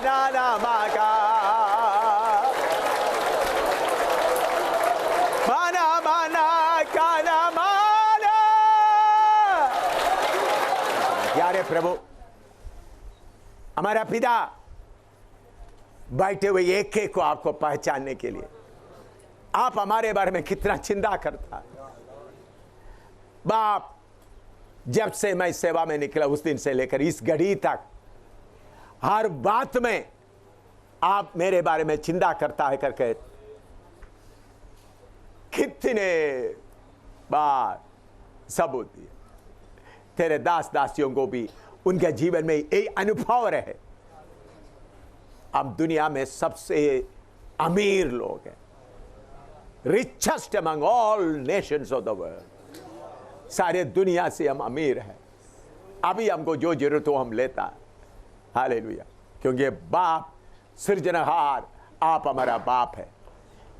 ना ना माका माना माना काना माना। प्यारे प्रभु, हमारा पिता बैठे हुए एक एक को आपको पहचानने के लिए आप हमारे बारे में कितना चिंता करता है। बाप, जब से मैं सेवा में निकला उस दिन से लेकर इस घड़ी तक हर बात में आप मेरे बारे में चिंता करता है करके कितने बार सबूत दिए। तेरे दास दासियों को भी उनके जीवन में यही अनुभव रहे। हम दुनिया में सबसे अमीर लोग हैं, richest among all Nations of the world. सारे दुनिया से हम अमीर हैं। अभी हमको जो जरूरत हो हम लेता है। हालेलुया। क्योंकि बाप सृजनहार, आप हमारा बाप है।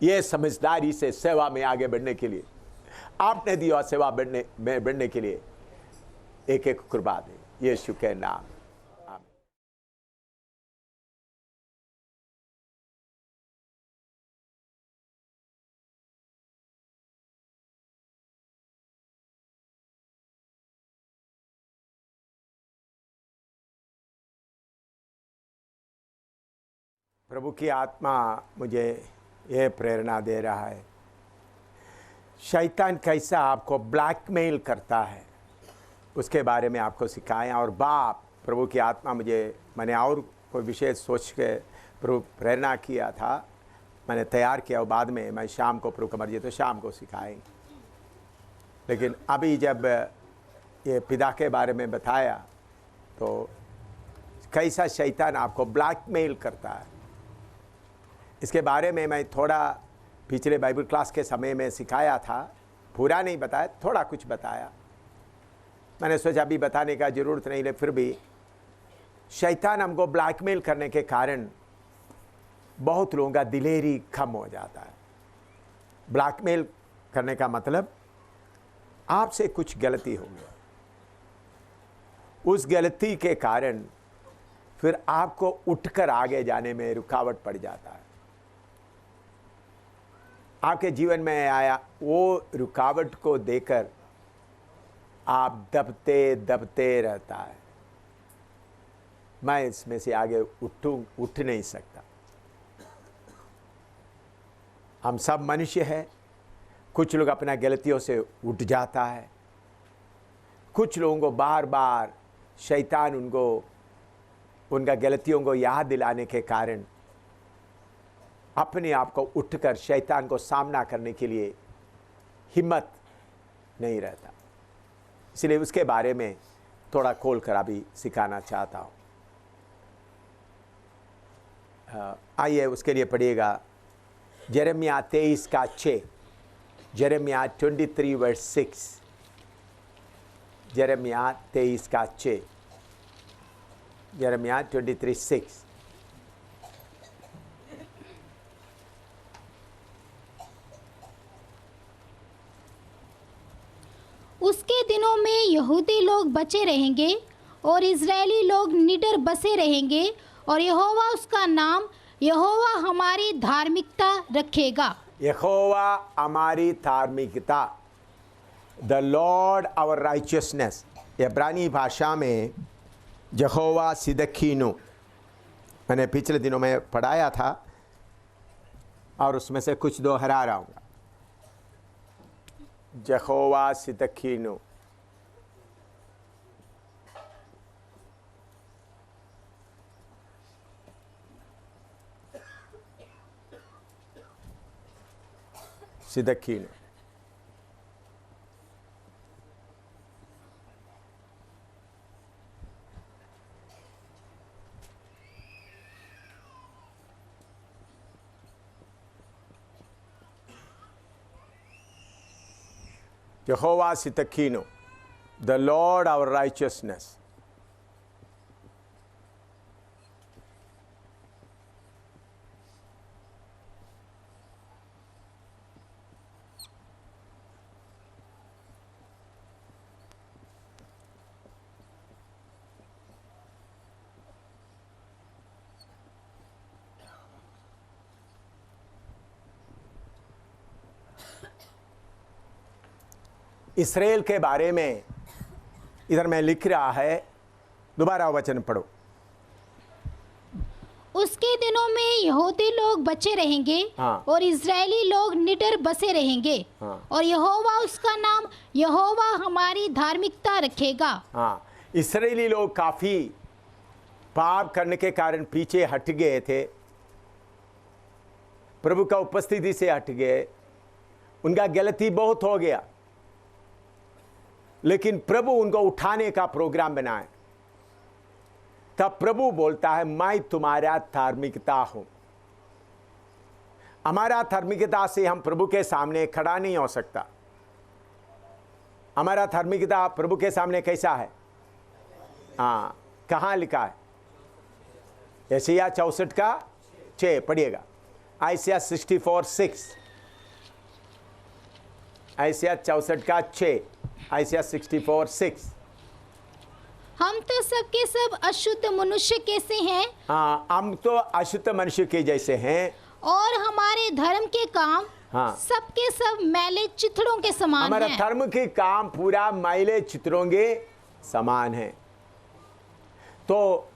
ये समझदारी से सेवा में आगे बढ़ने के लिए आपने दिया सेवा बढ़ने के लिए एक एक कृपा दे, यीशु के नाम। प्रभु की आत्मा मुझे यह प्रेरणा दे रहा है, शैतान कैसा आपको ब्लैकमेल करता है उसके बारे में आपको सिखाया। और बाप, प्रभु की आत्मा मैंने और कोई विशेष सोच के प्रभु प्रेरणा किया था, मैंने तैयार किया और बाद में मैं शाम को प्रभु का मर्जी तो शाम को सिखाएंगे। लेकिन अभी जब ये पिता के बारे में बताया तो कैसा शैतान आपको ब्लैकमेल करता है, इसके बारे में मैं थोड़ा पिछले बाइबल क्लास के समय में सिखाया था। पूरा नहीं बताया, थोड़ा कुछ बताया। मैंने सोचा अभी बताने का ज़रूरत नहीं, लेकिन फिर भी शैतान हमको ब्लैकमेल करने के कारण बहुत लोगों का दिलेरी कम हो जाता है। ब्लैकमेल करने का मतलब आपसे कुछ गलती हो गई, उस गलती के कारण फिर आपको उठकर आगे जाने में रुकावट पड़ जाता है। आपके जीवन में आया वो रुकावट को देकर आप दबते दबते रहता है, मैं इसमें से आगे उठ नहीं सकता। हम सब मनुष्य हैं, कुछ लोग अपना गलतियों से उठ जाता है, कुछ लोगों को बार बार शैतान उनका गलतियों को याद दिलाने के कारण अपने आप को उठकर शैतान को सामना करने के लिए हिम्मत नहीं रहता। इसलिए उसके बारे में थोड़ा खोल कर अभी सिखाना चाहता हूँ। आइए उसके लिए पढ़िएगा यिर्मयाह 23 का 6, यिर्मयाह 23 वर्स 6, यिर्मयाह 23 का 6, यिर्मयाह 23:6। उसके दिनों में यहूदी लोग बचे रहेंगे और इज़राइली लोग निडर बसे रहेंगे, और यहोवा उसका नाम यहोवा हमारी धार्मिकता रखेगा। यहोवा हमारी धार्मिकता, द लॉर्ड आवर राइचियसनेस। इब्रानी भाषा में यहोवा सिदकीनो, मैंने पिछले दिनों में पढ़ाया था और उसमें से कुछ दोहरा रहा हूँ। यहोवा सिदकीनो, सिदकीनो। Jehovah Sitakino, the Lord our righteousness. Israel के बारे में इधर में लिख रहा है, दोबारा वचन पढ़ो। उसके दिनों में यहूदी लोग बचे रहेंगे हाँ। और इजरायली लोग निडर बसे रहेंगे। हाँ। और यहोवा उसका नाम यहोवा हमारी धार्मिकता रखेगा। हाँ, इसराइली लोग काफी पाप करने के कारण पीछे हट गए थे, प्रभु का उपस्थिति से हट गए, उनका गलती बहुत हो गया, लेकिन प्रभु उनको उठाने का प्रोग्राम बनाए। तब प्रभु बोलता है, मैं तुम्हारा धार्मिकता हूं। हमारा धार्मिकता से हम प्रभु के सामने खड़ा नहीं हो सकता। हमारा धार्मिकता प्रभु के सामने कैसा है? हाँ, कहां लिखा है? यशायाह 64 का 6 पढ़िएगा। यशायाह 64:6, यशायाह 64 का 6, यशायाह 64:6। हम तो सबके सब अशुद्ध मनुष्य कैसे हैं, हाँ, हम तो अशुद्ध मनुष्य के जैसे हैं, और हमारे धर्म के काम हाँ। सबके सब मैले चिथड़ों के समान हमारा हैं। धर्म के काम पूरा मैले चित्रों के समान है। तो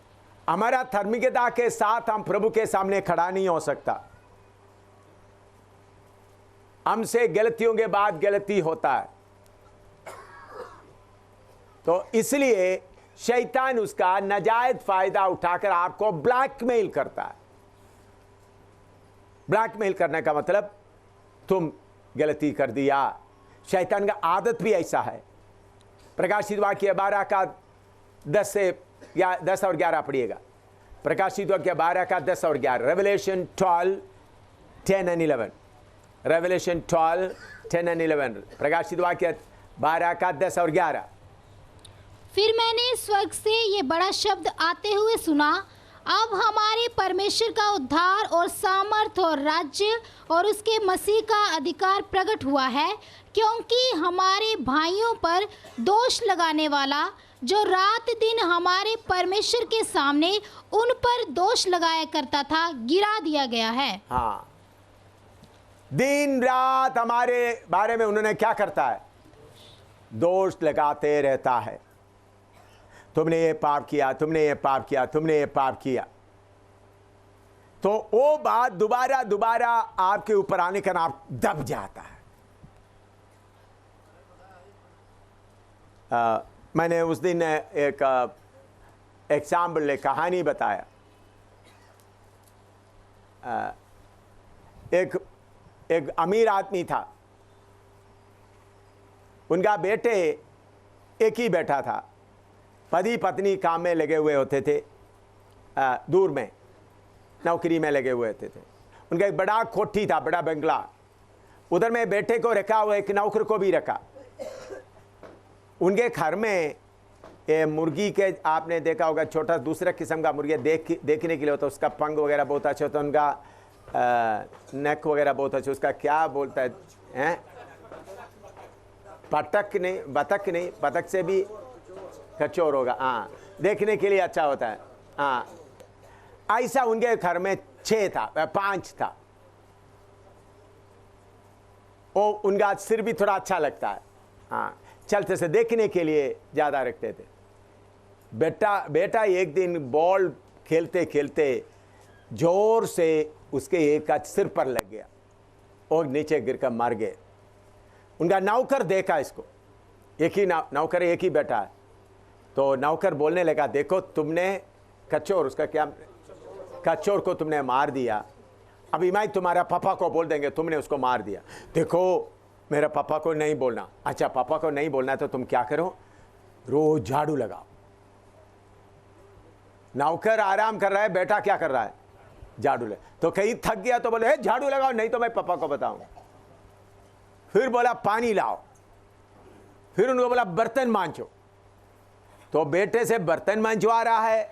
हमारा धार्मिकता के साथ हम प्रभु के सामने खड़ा नहीं हो सकता। हमसे गलतियों के बाद गलती होता है, तो इसलिए शैतान उसका नाजायज फायदा उठाकर आपको ब्लैकमेल करता है। ब्लैकमेल करने का मतलब तुम गलती कर दिया। शैतान का आदत भी ऐसा है। प्रकाशित वाक्य 12 का 10 और 11 पढ़िएगा। प्रकाशित वाक्य 12 का 10 और 11, रेवलेशन 12, 10 and 11, रेवलेशन 12, 10 and 11, प्रकाशित वाक्य 12 का 10 और 11। फिर मैंने स्वर्ग से ये बड़ा शब्द आते हुए सुना, अब हमारे परमेश्वर का उद्धार और सामर्थ और राज्य और उसके मसीह का अधिकार प्रकट हुआ है, क्योंकि हमारे भाइयों पर दोष लगाने वाला जो रात दिन हमारे परमेश्वर के सामने उन पर दोष लगाया करता था, गिरा दिया गया है। हाँ, दिन रात हमारे बारे में उन्होंने क्या करता है? दोष लगाते रहता है। तुमने ये पाप किया, तुमने ये पाप किया, तुमने ये पाप किया। तो वो बात दोबारा दोबारा आपके ऊपर आने का नाम दब जाता है। मैंने उस दिन एक एग्जाम्पल, एक कहानी बताया। एक अमीर आदमी था, उनका बेटे एक ही बेटा था। पति पत्नी काम में लगे हुए होते थे, दूर में नौकरी में लगे हुए होते थे। उनका एक बड़ा कोठी था, बड़ा बंगला। उधर में बेटे को रखा हुआ, एक नौकर को भी रखा। उनके घर में ये मुर्गी के, आपने देखा होगा, छोटा दूसरा किस्म का मुर्गी देखने के लिए होता है। उसका पंख वगैरह बहुत अच्छा होता है, उनका नेक वगैरह बहुत अच्छा। उसका क्या बोलता है? बतख नहीं, बतख नहीं, बतख से भी कचौर होगा। हाँ, देखने के लिए अच्छा होता है। हाँ, ऐसा उनके घर में 6 था, 5 था। वो उनका सिर भी थोड़ा अच्छा लगता है। हाँ, चलते से देखने के लिए ज़्यादा रखते थे। बेटा एक दिन बॉल खेलते खेलते जोर से उसके एक का सिर पर लग गया और नीचे गिरकर मर गए। उनका नौकर देखा इसको, एक ही नौकर, एक ही बेटा है। तो नौकर बोलने लगा, देखो तुमने कचौर, उसका क्या, कचौर को तुमने मार दिया। अभी मैं तुम्हारा पापा को बोल देंगे तुमने उसको मार दिया। देखो मेरा पापा को नहीं बोलना। अच्छा, पापा को नहीं बोलना है तो तुम क्या करो, रोज झाड़ू लगाओ। नौकर आराम कर रहा है, बेटा क्या कर रहा है? झाड़ू ले। तो कहीं थक गया तो बोले झाड़ू लगाओ, नहीं तो मैं पापा को बताऊंगा। फिर बोला पानी लाओ। फिर उनको बोला बर्तन मांजो। तो बेटे से बर्तन मंजवा रहा है,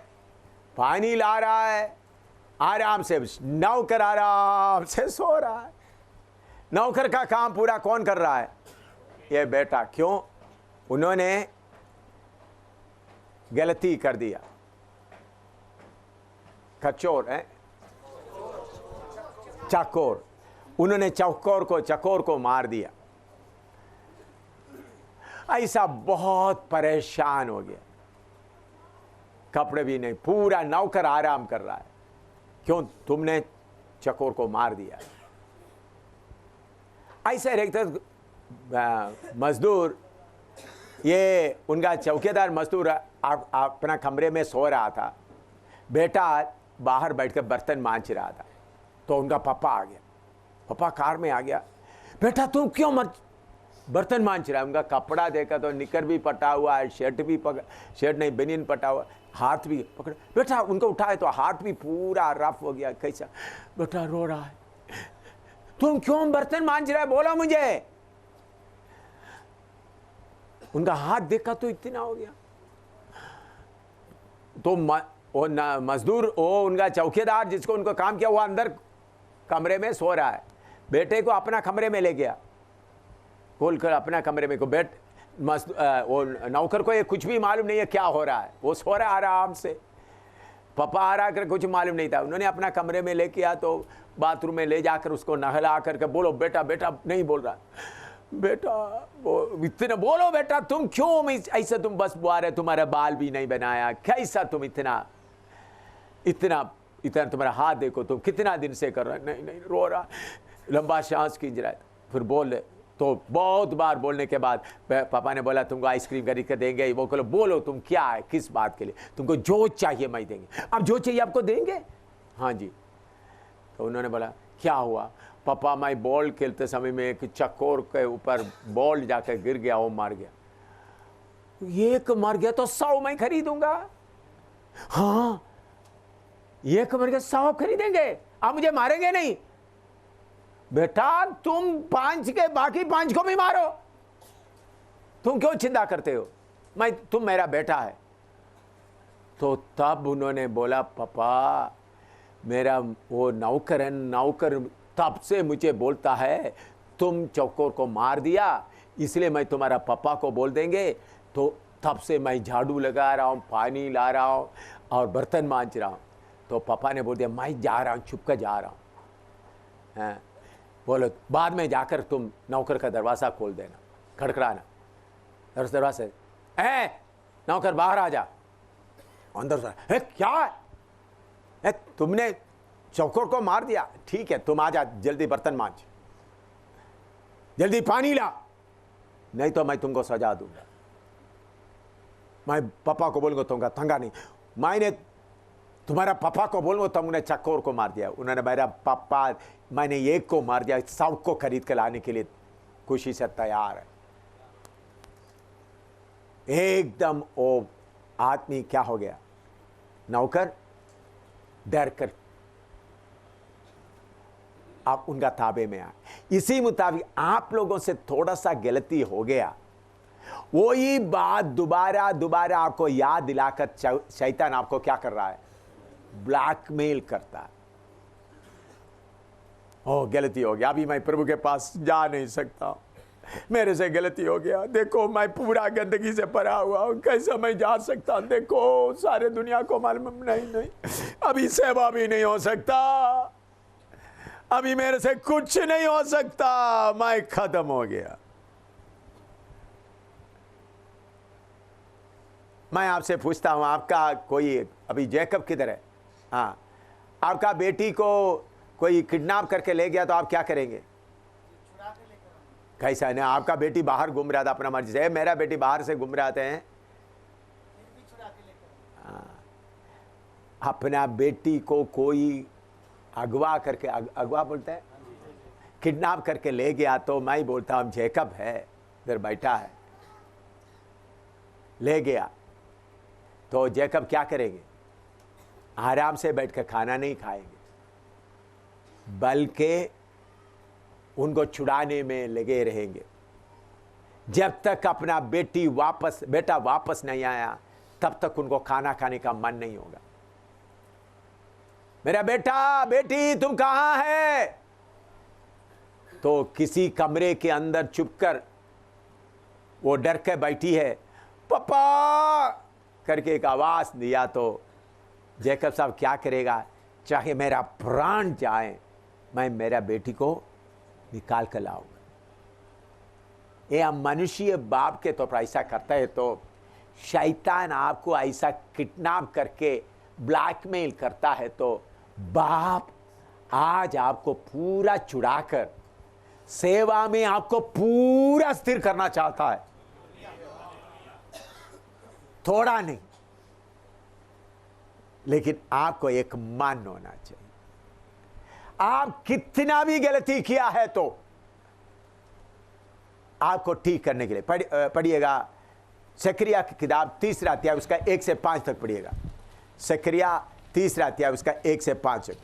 पानी ला रहा है, आराम से। नौकर आराम से सो रहा है। नौकर का काम पूरा कौन कर रहा है? ये बेटा। क्यों? उन्होंने गलती कर दिया। कचौर है, चकोर। उन्होंने चकोर को मार दिया। ऐसा बहुत परेशान हो गया, कपड़े भी नहीं, पूरा नौकर आराम कर रहा है। क्यों? तुमने चकोर को मार दिया। ऐसे रहते मजदूर, ये उनका चौकीदार मजदूर अपना कमरे में सो रहा था, बेटा बाहर बैठकर बर्तन मांज रहा था। तो उनका पापा आ गया, पापा कार में आ गया, बेटा तुम क्यों बर्तन मांज रहा है? उनका कपड़ा देखा तो निकर भी पटा हुआ है, शर्ट नहीं बनियन पटा हुआ, हाथ भी पकड़, बेटा उनको उठाए तो हाथ भी पूरा रफ हो गया। कैसा? बेटा रो रहा है। तुम क्यों बर्तन मांज रहा है, बोला मुझे। उनका हाथ देखा तो इतना हो गया। तो मजदूर, वो उनका चौकीदार जिसको उनको काम किया, वो अंदर कमरे में सो रहा है, बेटे को अपना कमरे में ले गया, खोलकर अपना कमरे में को वो नौकर को ये कुछ भी मालूम नहीं है क्या हो रहा है, वो सो रहा है आराम से, पापा आ रहा कर कुछ मालूम नहीं था। उन्होंने अपना कमरे में ले किया, तो बाथरूम में ले जाकर उसको नहला करके बोलो बेटा, बेटा नहीं बोल रहा, बेटा वो इतना बोलो, बेटा तुम क्यों ऐसा, तुम बस बुआ रहे, तुम्हारा बाल भी नहीं बनाया, कैसा तुम इतना इतना इतना, तुम्हारा हाथ देखो, तुम कितना दिन से कर रहा है। नहीं नहीं, रो रहा, लंबा सांस खींच रहा है। फिर बोल, तो बहुत बार बोलने के बाद पापा ने बोला तुमको आइसक्रीम खरीद कर देंगे। वो बोलो, बोलो तुम क्या है, किस बात के लिए, तुमको जो चाहिए मैं देंगे। अब जो चाहिए आपको देंगे? हाँ जी। तो उन्होंने बोला क्या हुआ? पापा मैं बॉल खेलते समय में एक चकोर के ऊपर बॉल जाकर गिर गया, वो मार गया। एक मर गया तो 100 मैं खरीदूंगा। हाँ, एक मर गया 100 खरीदेंगे, आप मुझे मारेंगे नहीं? बेटा तुम 5 के बाकी 5 को भी मारो, तुम क्यों चिंता करते हो, तुम मेरा बेटा है। तो तब उन्होंने बोला पापा मेरा वो नौकर है, नौकर तब से मुझे बोलता है तुम चकोर को मार दिया, इसलिए मैं तुम्हारा पापा को बोल देंगे। तो तब से मैं झाड़ू लगा रहा हूँ, पानी ला रहा हूँ और बर्तन मांज रहा हूँ। तो पापा ने बोल दिया मैं जा रहा हूँ, छुप कर जा रहा हूँ। बोलो बाद में जाकर तुम नौकर का दरवाज़ा खोल देना, खड़खड़ाना दरवाज़ा, नौकर बाहर आ जा। अंदर से क्या है, तुमने चकोर को मार दिया, ठीक है तुम आ जा, जल्दी बर्तन मांज, जल्दी पानी ला, नहीं तो मैं तुमको सजा दूंगा। मैं पापा को बोलूंगा तुमका तंगा नहीं, मैंने तुम्हारा पापा को बोलूंगा तुमने चकोर को मार दिया। उन्होंने मेरा पापा, मैंने एक को मार दिया, 100 को खरीद कर लाने के लिए खुशी से तैयार है। एकदम वो आदमी क्या हो गया, नौकर डर कर आप उनका ताबे में आए। इसी मुताबिक आप लोगों से थोड़ा सा गलती हो गया, वही बात दोबारा दोबारा आपको याद दिलाकर शैतान आपको क्या कर रहा है, ब्लैकमेल करता है। ओ गलती हो गया, अभी मैं प्रभु के पास जा नहीं सकता, मेरे से गलती हो गया, देखो मैं पूरा गंदगी से भरा हुआ हूं, कैसे मैं जा सकता, देखो सारे दुनिया को मालूम, नहीं अभी सेवा भी नहीं हो सकता, अभी मेरे से कुछ नहीं हो सकता, मैं खत्म हो गया। मैं आपसे पूछता हूं, आपका कोई अभी जैकब किधर है? हाँ, आपका बेटी को कोई किडनैप करके ले गया तो आप क्या करेंगे? कैसा है ना, आपका बेटी बाहर घूम रहा था अपना मर्जी से, मेरा बेटी बाहर से घूम रहे हैं, अपना बेटी को कोई अगवा करके, अगवा बोलते हैं, किडनैप करके ले गया तो मैं बोलता हूं जैकब है इधर बैठा है, ले गया तो जैकब क्या करेंगे? आराम से बैठकर खाना नहीं खाएंगे, बल्कि उनको छुड़ाने में लगे रहेंगे। जब तक अपना बेटा वापस नहीं आया तब तक उनको खाना खाने का मन नहीं होगा। मेरा बेटा बेटी तुम कहां है? तो किसी कमरे के अंदर छुपकर वो डर के बैठी है, पापा करके एक आवाज दिया तो जैकब साहब क्या करेगा? चाहे मेरा प्राण जाए मैं मेरा बेटी को निकाल कर लाऊंगा। ये हम मनुष्य बाप के तौर पर ऐसा करता है तो शैतान आपको ऐसा किडनैप करके ब्लैकमेल करता है तो बाप आज आपको पूरा चुड़ाकर सेवा में आपको पूरा स्थिर करना चाहता है, थोड़ा नहीं, लेकिन आपको एक मन होना चाहिए। आप कितना भी गलती किया है तो आपको ठीक करने के लिए पढ़िएगा जकरिया की किताब 3 अध्याय उसका 1 से 5 तक पढ़िएगा। जकरिया 3 अध्याय उसका 1 से 5 तक।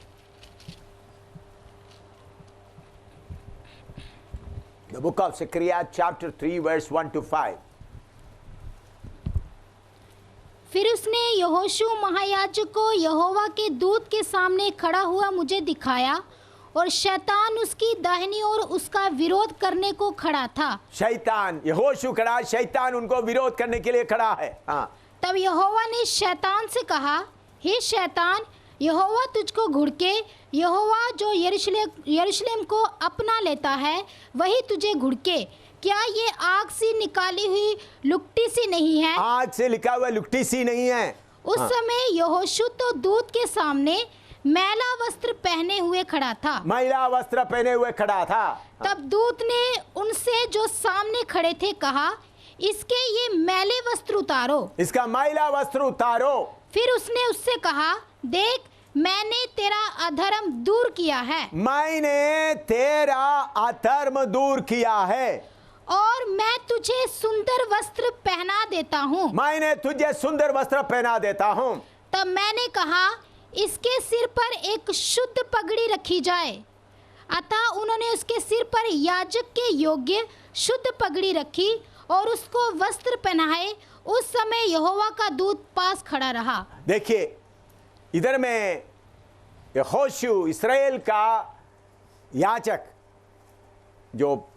The book of Zechariah chapter 3 verse 1 to 5। फिर उसने यहोशू महायाजक को यहोवा के दूत के सामने खड़ा हुआ मुझे दिखाया और शैतान उसकी दाहिनी ओर उसका विरोध करने को खड़ा था। शैतान, यहोशू खड़ा, शैतान उनको विरोध करने के लिए खड़ा है। हाँ। तब यहोवा ने शैतान से कहा, हे शैतान, यहोवा तुझको घुड़के, यहोवा जो यरूशलेम को अपना लेता है वही तुझे घुड़के। क्या ये आग से निकाली हुई लुकटी सी नहीं है? आग से लिखा हुआ लुकटी सी नहीं है। उस समय यहोशू तो दूत के सामने मैला वस्त्र पहने हुए खड़ा था। मैला वस्त्र पहने हुए खड़ा था। तब दूत ने उनसे जो सामने खड़े थे कहा, इसके ये मैले वस्त्र उतारो। इसका मैला वस्त्र उतारो। फिर उसने उससे कहा, देख, मैंने तेरा अधर्म दूर किया है। मैंने तेरा अधर्म दूर किया है और मैं तुझे सुंदर वस्त्र पहना देता हूँ। मैंने तुझे सुंदर वस्त्र पहना देता हूँ। तब मैंने कहा, इसके सिर पर एक शुद्ध पगड़ी रखी जाए। अतः उन्होंने उसके सिर पर याजक के योग्य शुद्ध पगड़ी रखी और उसको वस्त्र पहनाए। उस समय यहोवा का दूत पास खड़ा रहा। देखिए, इधर में यहोशू इस्राएल का याजक, जो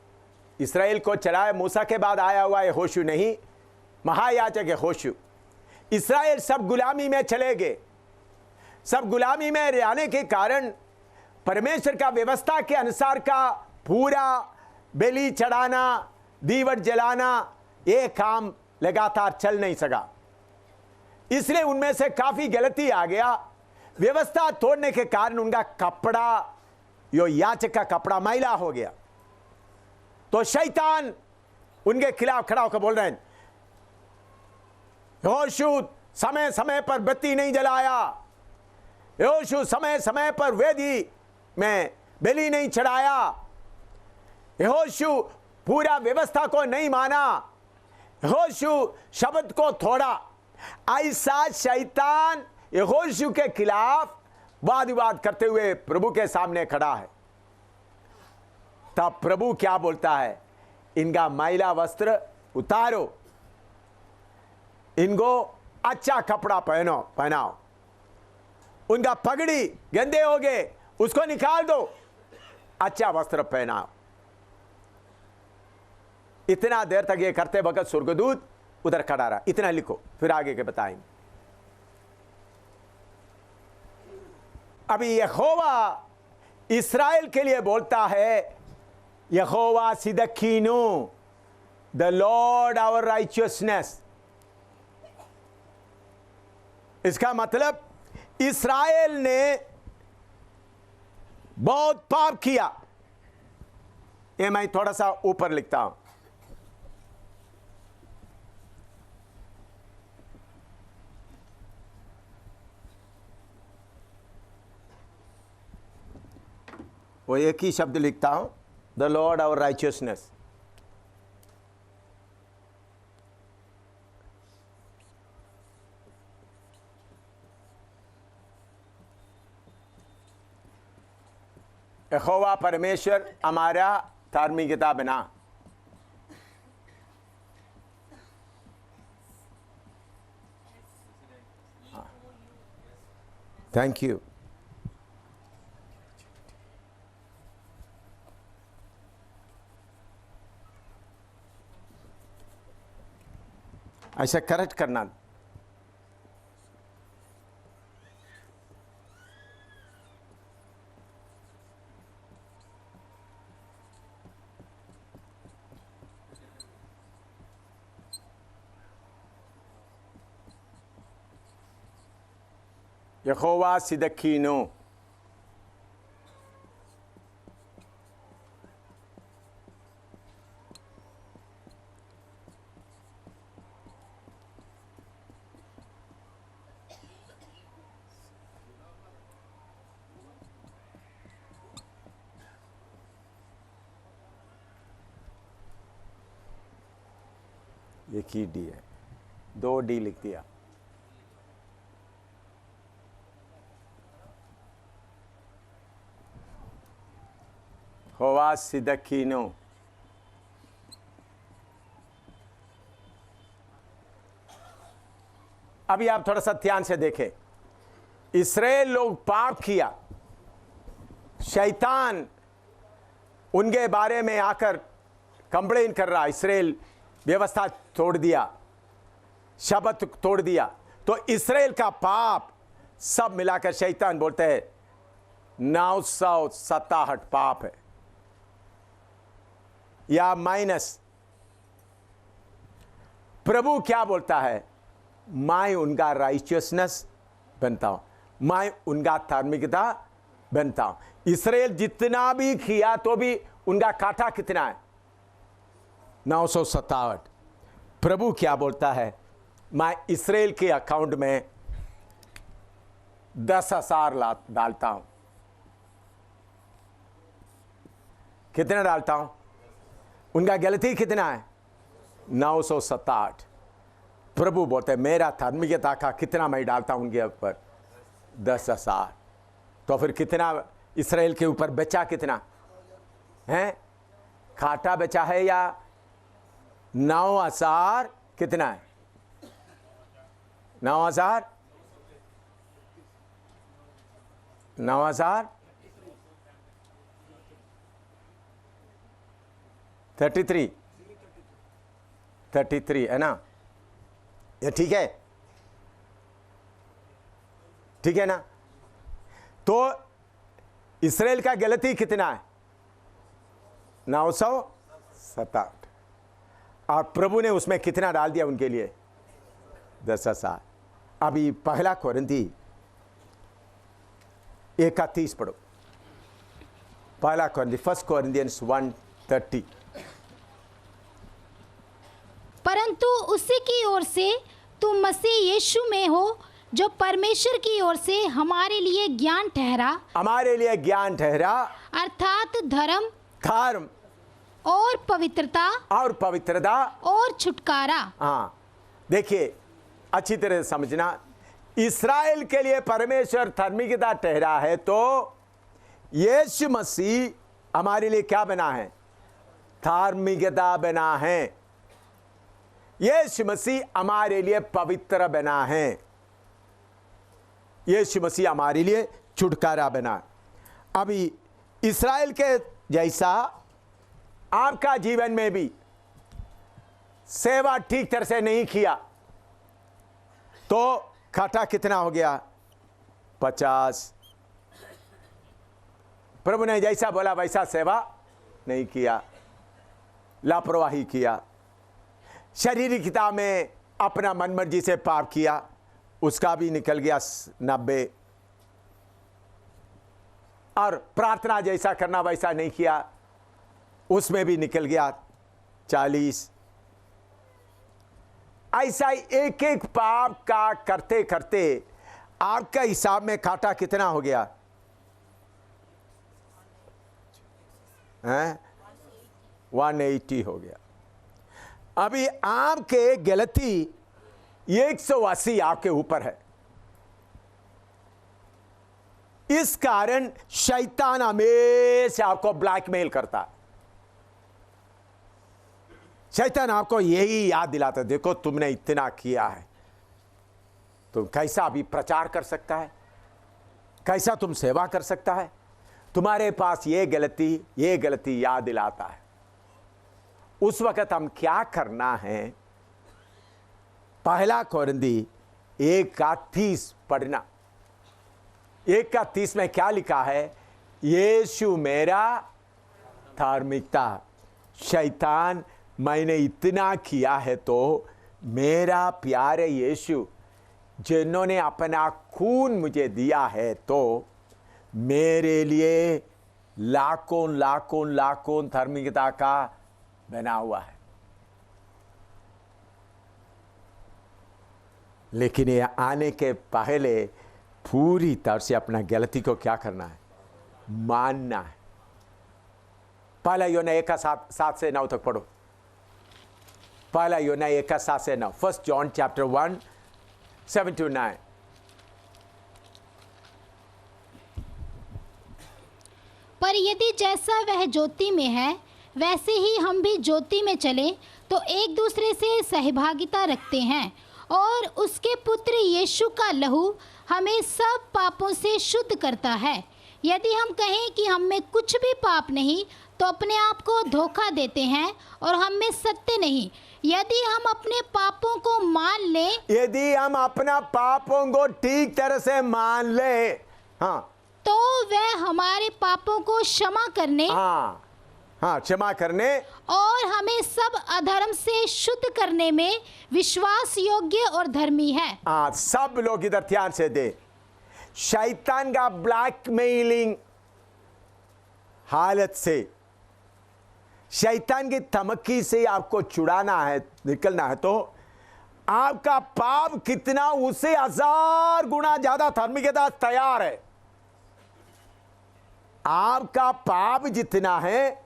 इस्राएल को चलाए, मूसा के बाद आया हुआ यहोशू नहीं, महायाजक यहोशू। इस्राएल सब गुलामी में चले गए। सब गुलामी में रहने के कारण परमेश्वर का व्यवस्था के अनुसार का पूरा बलि चढ़ाना, दीवट जलाना, ये काम लगातार चल नहीं सका। इसलिए उनमें से काफी गलती आ गया। व्यवस्था तोड़ने के कारण उनका कपड़ा, यो याचक का कपड़ा, मैला हो गया। तो शैतान उनके खिलाफ खड़ा होकर बोल रहे हैं, यहोशू समय समय पर बत्ती नहीं जलाया, यहोशू समय समय पर वेदी में बलि नहीं चढ़ाया, यहोशू पूरा व्यवस्था को नहीं माना, यहोशू शब्द को तोड़ा। ऐसा शैतान यहोशू के खिलाफ वाद विवाद करते हुए प्रभु के सामने खड़ा है। तब प्रभु क्या बोलता है, इनका मैला वस्त्र उतारो, इनको अच्छा कपड़ा पहनाओ, उनका पगड़ी गंदे हो गए, उसको निकाल दो, अच्छा वस्त्र पहनाओ। इतना देर तक ये करते वक्त स्वर्गदूत उधर खड़ा रहा। इतना लिखो, फिर आगे के बताएंगे। अभी यहोवा इस्राएल के लिए बोलता है, यहोवा सिदकीनो, द लॉर्ड आवर राइचियसनेस। इसका मतलब इस्राएल ने बहुत पाप किया। ये मैं थोड़ा सा ऊपर लिखता हूं। वो एक ही शब्द लिखता हूं, द लॉर्ड आवर राइचियसनेस। यहोवा परमेश्वर हमारा धार्मिकता बना। Thank you. ऐसा करेक्ट करना। यहोवा सिदकीनो। एक ही डी है, 2 डी लिख दिया। होवा सिदकीनो। अभी आप थोड़ा सा ध्यान से देखें, इस्राएल लोग पाप किया, शैतान उनके बारे में आकर कंप्लेन कर रहा, इस्राएल व्यवस्था तोड़ दिया, शब्द तोड़ दिया, तो इस्राएल का पाप सब मिलाकर शैतान बोलते हैं 967 पाप है या माइनस। प्रभु क्या बोलता है? मैं उनका राइचियसनेस बनता हूं, मैं उनका धार्मिकता बनता हूं। इस्राएल जितना भी किया तो भी उनका काटा कितना है? 967। प्रभु क्या बोलता है? मैं इस्राएल के अकाउंट में 10,000 डालता हूं। कितना डालता हूं? उनका गलती कितना है? 967। प्रभु बोलते हैं मेरा धार्मिकता का कितना मैं डालता हूं उनके ऊपर? 10,000। तो फिर कितना इस्राएल के ऊपर बचा? कितना है? काटा बचा है या 9,000? कितना है? 9,000? 9,000? 33 है ना? ये ठीक है? ठीक है ना? तो इस्राएल का गलती कितना है? 967। और प्रभु ने उसमें कितना डाल दिया उनके लिए? 10,000। अभी पहला कोरिन्थी 31 पढ़ो। पहला कोरिन्थी, 1 Corinthians 1:30। परंतु उसी की ओर से तुम मसीह यीशु में हो, जो परमेश्वर की ओर से हमारे लिए ज्ञान ठहरा, हमारे लिए ज्ञान ठहरा, अर्थात धर्म धर्म और पवित्रता और छुटकारा। हाँ, देखिए अच्छी तरह से समझना, इस्राएल के लिए परमेश्वर धार्मिकता ठहरा है, तो यीशु मसीह हमारे लिए क्या बना है? धार्मिकता बना है। यीशु मसीह हमारे लिए पवित्र बना है। यीशु मसीह हमारे लिए छुटकारा बना। अभी इस्राएल के जैसा आपका जीवन में भी सेवा ठीक तरह से नहीं किया तो काटा कितना हो गया? 50। प्रभु ने जैसा बोला वैसा सेवा नहीं किया, लापरवाही किया, शारीरिकता में अपना मनमर्जी से पाप किया, उसका भी निकल गया 90। और प्रार्थना जैसा करना वैसा नहीं किया, उसमें भी निकल गया 40। ऐसा एक एक पाप का करते करते आपका हिसाब में काटा कितना हो गया? 180 हो गया। अभी आपके गलती 180 आपके ऊपर है। इस कारण शैतान हमेशा आपको ब्लैकमेल करता है। शैतान आपको यही याद दिलाता है, देखो तुमने इतना किया है, तुम कैसा अभी प्रचार कर सकता है, कैसा तुम सेवा कर सकता है, तुम्हारे पास ये गलती याद दिलाता है। उस वक्त हम क्या करना है? पहला कोरिन्थी 1:30 पढ़ना। 1:30 में क्या लिखा है? यीशु मेरा धार्मिकता। शैतान मैंने इतना किया है तो मेरा प्यारे यीशु जिन्होंने अपना खून मुझे दिया है, तो मेरे लिए लाखों लाखों लाखों धार्मिकता का बना हुआ है। लेकिन ये आने के पहले पूरी तरह से अपना गलती को क्या करना है? मानना है। पहला यूहन्ना 1:7 से 9 तक पढ़ो। पहला यूहन्ना 1:7 से 9। 1 John chapter 1 7 to 9। पर यदि जैसा वह ज्योति में है वैसे ही हम भी ज्योति में चले तो एक दूसरे से सहभागिता रखते हैं, और उसके पुत्र यीशु का लहू हमें सब पापों से शुद्ध करता है। यदि हम कहें कि हम में कुछ भी पाप नहीं तो अपने आप को धोखा देते हैं और हम में सत्य नहीं। यदि हम अपने पापों को मान लें, यदि हम अपना पापों को ठीक तरह से मान ले, हाँ, तो वह हमारे पापों को क्षमा करने हाँ, क्षमा करने और हमें सब अधर्म से शुद्ध करने में विश्वास योग्य और धर्मी है। हाँ, सब लोग इधर ध्यान से दे। शैतान का ब्लैकमेलिंग हालत से, शैतान की धमकी से आपको छुड़ाना है, निकलना है, तो आपका पाप कितना, उससे 1000 गुना ज्यादा धार्मिकता तैयार है। आपका पाप जितना है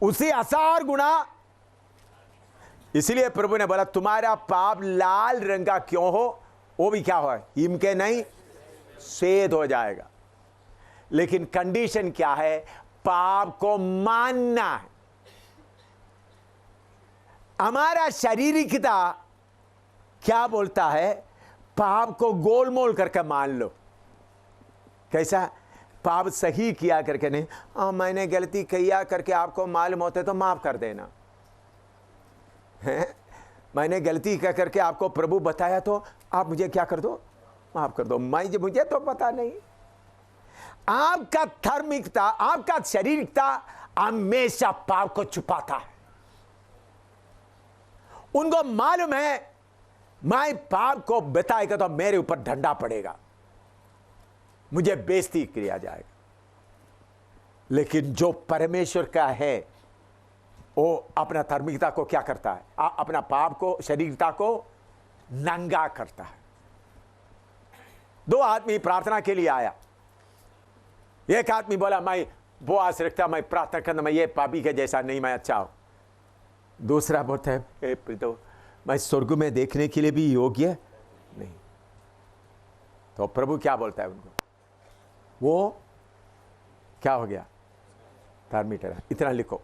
उसे 1000 गुना। इसलिए प्रभु ने बोला तुम्हारा पाप लाल रंग का क्यों हो, वो भी क्या हो, हिम के नहीं सफेद हो जाएगा। लेकिन कंडीशन क्या है? पाप को मानना है। हमारा शारीरिकता क्या बोलता है? पाप को गोलमोल करके मान लो। कैसा? पाप सही किया करके नहीं, मैंने गलती किया करके आपको मालूम होते तो माफ कर देना है। मैंने गलती क्या करके आपको प्रभु बताया तो आप मुझे क्या कर दो, माफ कर दो। मुझे तो पता नहीं। आपका धार्मिकता, आपका शारीरिकता हमेशा पाप को छुपाता है। उनको मालूम है मैं पाप को बताएगा तो मेरे ऊपर डंडा पड़ेगा, मुझे बेइज्जती किया जाएगा। लेकिन जो परमेश्वर का है वो अपना धार्मिकता को क्या करता है? अपना पाप को, शारीरिकता को नंगा करता है। 2 आदमी प्रार्थना के लिए आया। एक आदमी बोला मैं उपवास रखता, मैं प्रार्थना करना, मैं ये पापी के जैसा नहीं, मैं अच्छा हूं। दूसरा बोलता है तो मैं स्वर्ग में देखने के लिए भी योग्य नहीं। तो प्रभु क्या बोलता है उनको? वो क्या हो गया? धार्मिक। इतना लिखो।